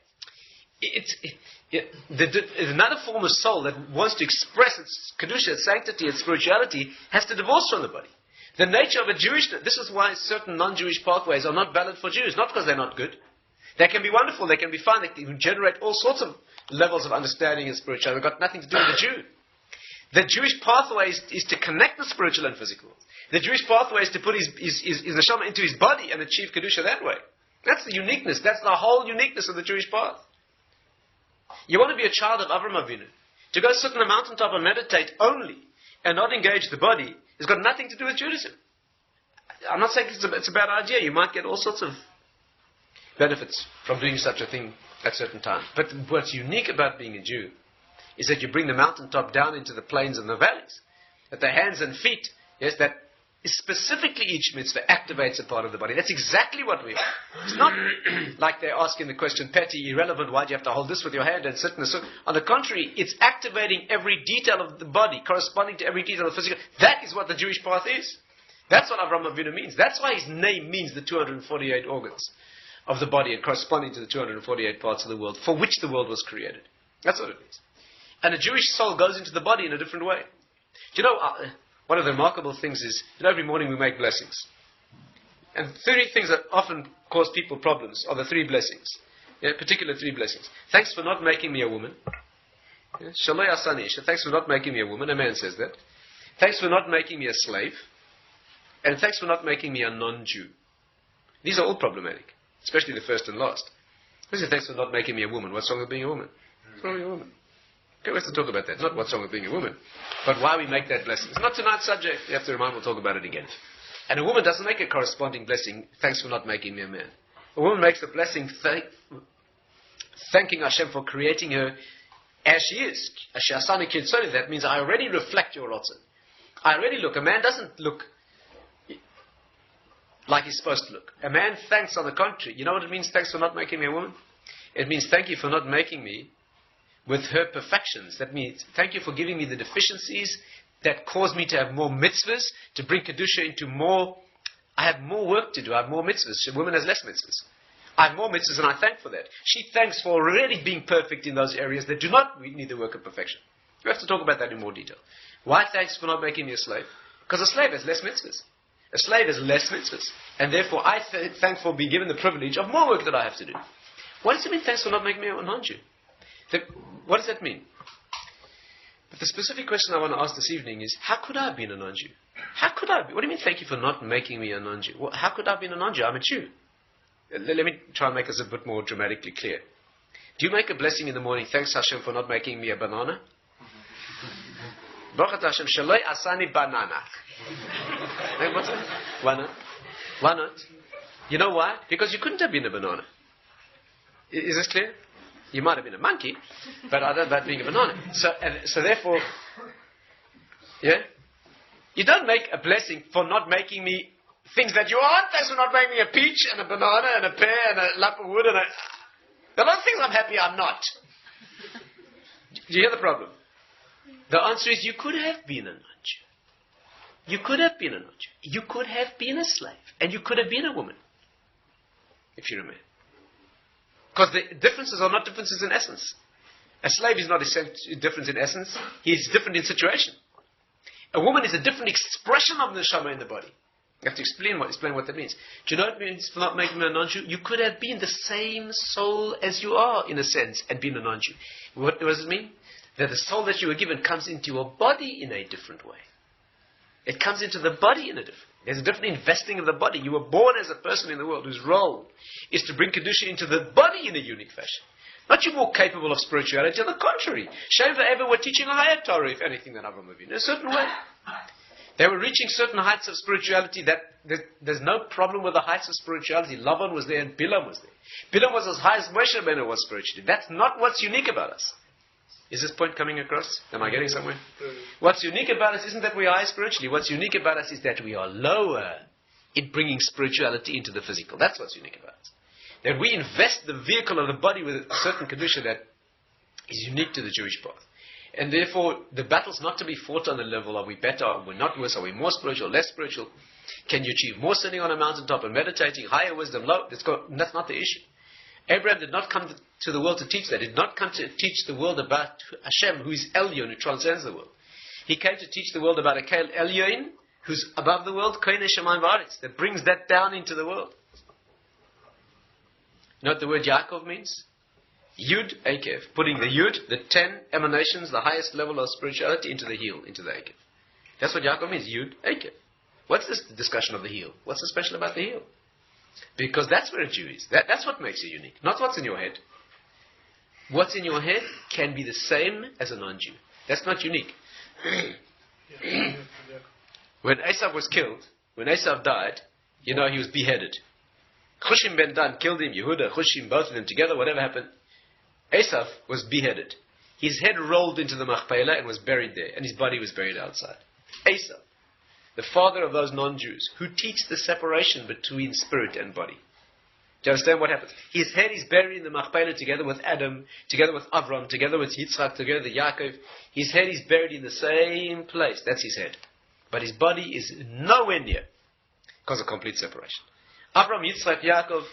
Another form of soul that wants to express its kedusha, its sanctity, its spirituality, has to divorce from the body. The nature of a Jewish... This is why certain non-Jewish pathways are not valid for Jews. Not because they're not good. They can be wonderful, they can be fun, they can generate all sorts of levels of understanding and spirituality. They've got nothing to do with the Jew. The Jewish pathway is to connect the spiritual and physical. The Jewish pathway is to put his neshama into his body and achieve kedusha that way. That's the uniqueness. That's the whole uniqueness of the Jewish path. You want to be a child of Avraham Avinu. To go sit on a mountaintop and meditate only and not engage the body has got nothing to do with Judaism. I'm not saying it's a bad idea. You might get all sorts of benefits from doing such a thing at certain times. But what's unique about being a Jew is that you bring the mountaintop down into the plains and the valleys. That the hands and feet, yes, that is specifically each mitzvah activates a part of the body. That's exactly what we are. It's not like they're asking the question, petty, irrelevant, why do you have to hold this with your hand and sit in the sun? On the contrary, it's activating every detail of the body, corresponding to every detail of the physical. That is what the Jewish path is. That's what Avraham Avinu means. That's why his name means the 248 organs of the body and corresponding to the 248 parts of the world for which the world was created. That's what it means. And a Jewish soul goes into the body in a different way. Do you know, one of the remarkable things is, every morning we make blessings. And 3 things that often cause people problems are the 3 blessings. Particular 3 blessings. Thanks for not making me a woman. Shaloi asani. Thanks for not making me a woman. A man says that. Thanks for not making me a slave. And thanks for not making me a non-Jew. These are all problematic. Especially the first and last. Thanks for not making me a woman. What's wrong with being a woman? What's wrong with being a woman? Okay, we have to talk about that. Not what's wrong with being a woman, but why we make that blessing. It's not tonight's subject. You have to remind, we'll talk about it again. And a woman doesn't make a corresponding blessing, thanks for not making me a man. A woman makes a blessing thanking Hashem for creating her as she is. That means I already reflect your rotzen. I already look. A man doesn't look like he's supposed to look. A man thanks on the contrary. You know what it means, thanks for not making me a woman? It means thank you for not making me with her perfections. That means, thank you for giving me the deficiencies that cause me to have more mitzvahs, to bring Kedusha into more. I have more work to do. I have more mitzvahs. A woman has less mitzvahs. I have more mitzvahs and I thank for that. She thanks for already being perfect in those areas that do not need the work of perfection. We have to talk about that in more detail. Why thanks for not making me a slave? Because a slave has less mitzvahs. A slave has less mitzvahs. And therefore I thank for being given the privilege of more work that I have to do. What does it mean, thanks for not making me a non-Jew? What does that mean? But the specific question I want to ask this evening is, how could I have been a non-Jew? How could I be? What do you mean, thank you for not making me a non-Jew? How could I have been a non-Jew? I'm a Jew. Let me try and make this a bit more dramatically clear. Do you make a blessing in the morning, thanks Hashem for not making me a banana? Baruch Hashem, shaloi asani banana. What's that? Why not? Why not? You know why? Because you couldn't have been a banana. Is this clear? You might have been a monkey, but I don't know about being a banana. So therefore, yeah? You don't make a blessing for not making me things that you aren't. Thanks for not making me a peach and a banana and a pear and a lump of wood and there are a lot of things I'm happy I'm not. Do you hear the problem? The answer is you could have been a non-Jew. You could have been a non-Jew. You could have been a slave. And you could have been a woman. If you're a man. Because the differences are not differences in essence. A slave is not a difference in essence. He's different in situation. A woman is a different expression of the neshama in the body. You have to explain what that means. Do you know what it means for not making me a non-Jew? You could have been the same soul as you are, in a sense, and been a non-Jew. What does it mean? That the soul that you were given comes into your body in a different way. It comes into the body in a different way. There's a different investing of the body. You were born as a person in the world whose role is to bring Kedusha into the body in a unique fashion. Not you more capable of spirituality, on the contrary. Shem ever were teaching a higher Torah, if anything, than Avraham Avinu, in a certain way. They were reaching certain heights of spirituality that there's no problem with the heights of spirituality. Lavan was there and Bilam was there. Bilam was as high as Moshe Rabbeinu was spiritually. That's not what's unique about us. Is this point coming across? Am I getting somewhere? What's unique about us isn't that we are high spiritually. What's unique about us is that we are lower in bringing spirituality into the physical. That's what's unique about it. That we invest the vehicle of the body with a certain condition that is unique to the Jewish path. And therefore, the battle's not to be fought on the level, are we better, are we not worse, are we more spiritual, less spiritual? Can you achieve more sitting on a mountaintop and meditating, higher wisdom, low? That's not the issue. Abraham did not come to the world to teach that. He did not come to teach the world about Hashem, who is Elyon, who transcends the world. He came to teach the world about Akel Elyon, who's above the world, Koine Shemayim V'Aretz, that brings that down into the world. You know what the word Yaakov means? Yud Akev. Putting the Yud, the 10 emanations, the highest level of spirituality, into the heel, into the Akev. That's what Yaakov means, Yud Akev. What's this discussion of the heel? What's so special about the heel? Because that's where a Jew is. That's what makes you unique, not what's in your head. What's in your head can be the same as a non-Jew. That's not unique. When Esav was killed, when Esav died, he was beheaded. Chushim ben Dan killed him, Yehuda, Chushim, both of them together, whatever happened. Esav was beheaded. His head rolled into the Machpelah and was buried there, and his body was buried outside. Esav, the father of those non-Jews, who teach the separation between spirit and body. Do you understand what happens? His head is buried in the Machpelah together with Adam, together with Avram, together with Yitzchak, together with Yaakov. His head is buried in the same place. That's his head. But his body is nowhere near, because of complete separation. Avram, Yitzchak, Yaakov,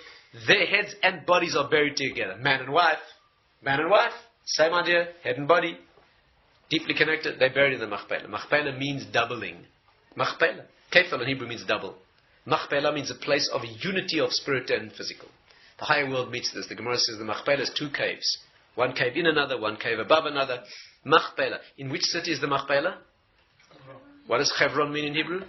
their heads and bodies are buried together. Man and wife, same idea, head and body, deeply connected. They're buried in the Machpelah. Machpelah means doubling. Machpelah. Kefal in Hebrew means double. Machpelah means a place of unity of spirit and physical. The higher world meets this. The Gemara says the Machpelah is 2 caves. One cave in another, one cave above another. Machpelah. In which city is the Machpelah? What does Chevron mean in Hebrew?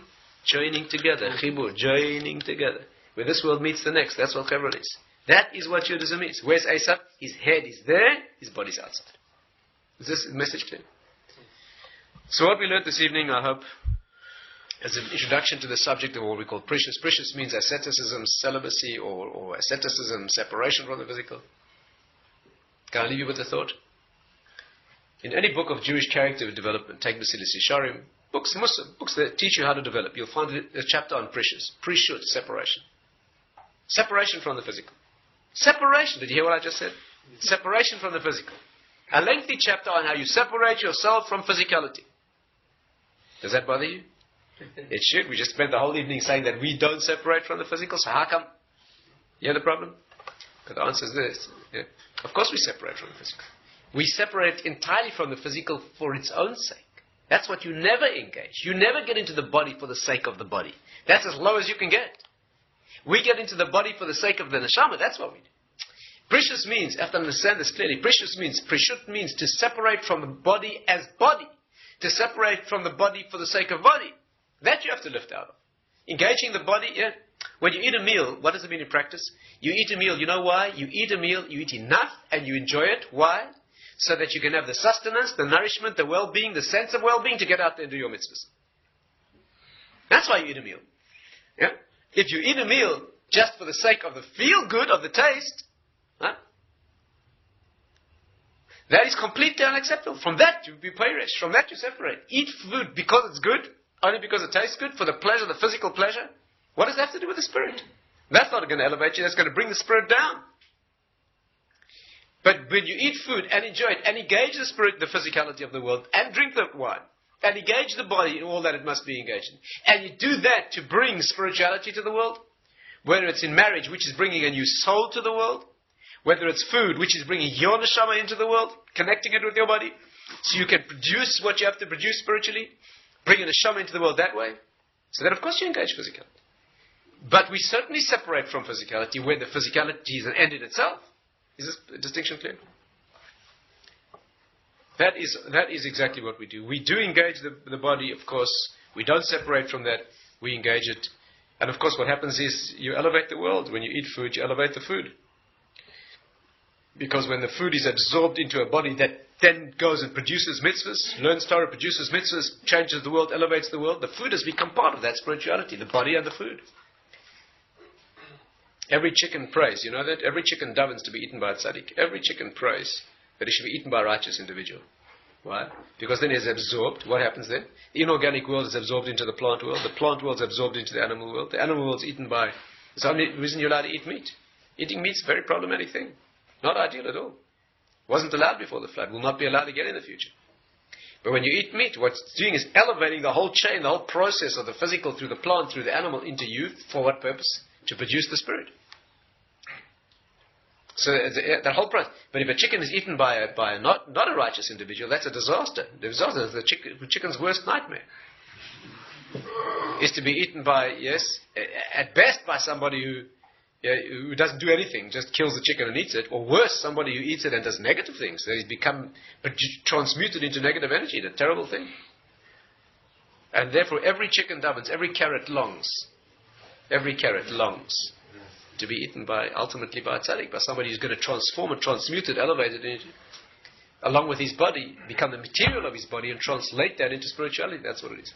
Joining together. Chibur, joining together. Where this world meets the next. That's what Chevron is. That is what Judaism is. Where's Esav? His head is there, his body's outside. Is this message clear? So what we learned this evening, I hope, as an introduction to the subject of what we call precious. Precious means asceticism, celibacy, or asceticism, separation from the physical. Can I leave you with a thought? In any book of Jewish character development, take Basilis Yesharim, books that teach you how to develop, you'll find a chapter on precious. Prishut, separation. Separation from the physical. Separation, did you hear what I just said? Separation from the physical. A lengthy chapter on how you separate yourself from physicality. Does that bother you? It should. We just spent the whole evening saying that we don't separate from the physical, so how come? You hear the problem? But the answer is this. Yeah. Of course we separate from the physical. We separate entirely from the physical for its own sake. That's what you never engage. You never get into the body for the sake of the body. That's as low as you can get. We get into the body for the sake of the neshama. That's what we do. Precious means, you have to understand this clearly, prishut means to separate from the body as body. To separate from the body for the sake of body. That you have to lift out of. Engaging the body, yeah. When you eat a meal, what does it mean in practice? You eat a meal, you know why? You eat a meal, you eat enough, and you enjoy it. Why? So that you can have the sustenance, the nourishment, the well-being, the sense of well-being to get out there and do your mitzvahs. That's why you eat a meal. Yeah? If you eat a meal just for the sake of the feel-good, of the taste, huh? That is completely unacceptable. From that you be perished. From that you separate. Eat food because it's good, only because it tastes good, for the pleasure, the physical pleasure. What does that have to do with the spirit? That's not going to elevate you, that's going to bring the spirit down. But when you eat food and enjoy it, and engage the spirit, the physicality of the world, and drink the wine, and engage the body in all that it must be engaged in, and you do that to bring spirituality to the world, whether it's in marriage, which is bringing a new soul to the world, whether it's food, which is bringing your neshama into the world, connecting it with your body, so you can produce what you have to produce spiritually, bring a neshama into the world that way, so then of course you engage physicality. But we certainly separate from physicality where the physicality is an end in itself. Is this distinction clear? That is exactly what we do. We do engage the body, of course. We don't separate from that. We engage it. And of course what happens is you elevate the world. When you eat food, you elevate the food. Because when the food is absorbed into a body that then goes and produces mitzvahs, learns Torah, produces mitzvahs, changes the world, elevates the world, the food has become part of that spirituality, the body and the food. Every chicken prays, you know that? Every chicken davens to be eaten by a tzaddik. Every chicken prays that it should be eaten by a righteous individual. Why? Because then it's absorbed. What happens then? The inorganic world is absorbed into the plant world. The plant world is absorbed into the animal world. The animal world is eaten by... It's the only reason you're allowed to eat meat. Eating meat is a very problematic thing. Not ideal at all. Wasn't allowed before the flood. Will not be allowed again in the future. But when you eat meat, what it's doing is elevating the whole chain, the whole process of the physical through the plant, through the animal, into you. For what purpose? To produce the spirit. So that whole process. But if a chicken is eaten by a not a righteous individual, that's a disaster. The disaster is the chicken's worst nightmare. Is to be eaten by, yes, at best by somebody who doesn't do anything, just kills the chicken and eats it, or worse, somebody who eats it and does negative things, that he's become transmuted into negative energy, the terrible thing. And therefore every chicken davens, every carrot longs to be eaten ultimately by a tzaddik, by somebody who's going to transform it, transmute it, elevate it into, along with his body, become the material of his body and translate that into spirituality. That's what it is.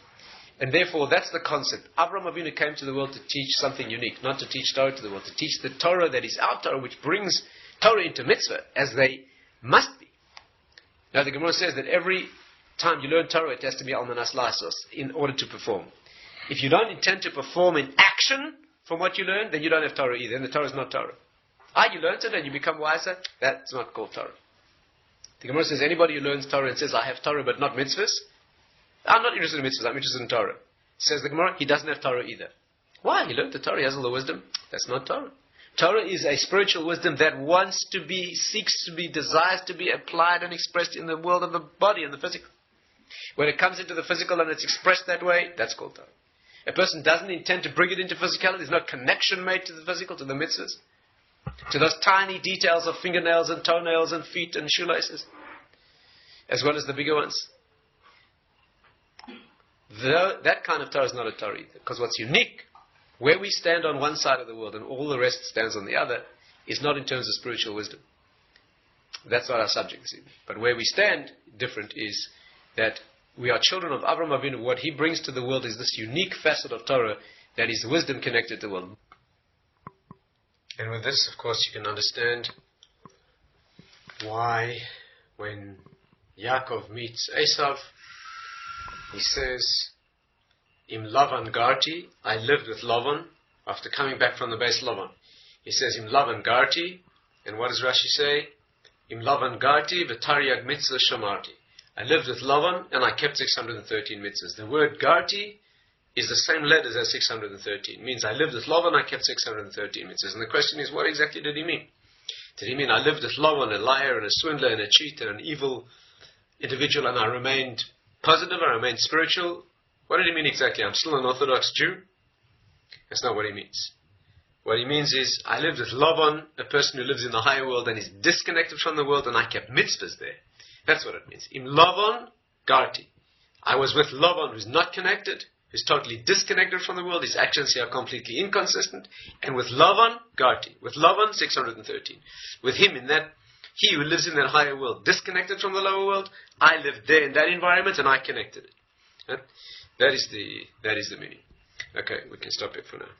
And therefore, that's the concept. Avraham Avinu came to the world to teach something unique, not to teach Torah to the world, to teach the Torah that is our Torah, which brings Torah into mitzvah, as they must be. Now, the Gemara says that every time you learn Torah, it has to be almanas lasos, in order to perform. If you don't intend to perform in action from what you learn, then you don't have Torah either, and the Torah is not Torah. You learned it and you become wiser, that's not called Torah. The Gemara says anybody who learns Torah and says, I have Torah but not mitzvahs, I'm not interested in mitzvahs, I'm interested in Torah. Says the Gemara, he doesn't have Torah either. Why? He learned the Torah, he has all the wisdom. That's not Torah. Torah is a spiritual wisdom that wants to be, seeks to be, desires to be applied and expressed in the world of the body and the physical. When it comes into the physical and it's expressed that way, that's called Torah. A person doesn't intend to bring it into physicality, there's no connection made to the physical, to the mitzvahs, to those tiny details of fingernails and toenails and feet and shoelaces, as well as the bigger ones. That kind of Torah is not a Torah either. Because what's unique, where we stand on one side of the world and all the rest stands on the other, is not in terms of spiritual wisdom. That's not our subject this evening. But where we stand, different, is that we are children of Avraham Avinu. What he brings to the world is this unique facet of Torah that is wisdom connected to the world. And with this, of course, you can understand why when Yaakov meets Esav, he says, Im Lavan Garti, I lived with Lavan, after coming back from the base Lavan. He says, Im Lavan Garti, and what does Rashi say? Im Lavan Garti, v'taryag mitzvah shamarti. I lived with Lavan, and I kept 613 mitzvahs. The word Garti is the same letters as 613. It means I lived with Lavan, I kept 613 mitzvahs. And the question is, what exactly did he mean? Did he mean I lived with Lavan, a liar and a swindler and a cheater, an evil individual, and I remained positive, I remained spiritual? What did he mean exactly? I'm still an Orthodox Jew? That's not what he means. What he means is, I lived with Lavan, a person who lives in the higher world and is disconnected from the world, and I kept mitzvahs there. That's what it means. Im Lavan Garti. I was with Lavan, who's not connected, who's totally disconnected from the world. His actions here are completely inconsistent. And with Lavan Garti. With Lavan, 613. With him in that, he who lives in that higher world, disconnected from the lower world, I lived there in that environment and I connected it. That is the meaning. Okay, we can stop it for now.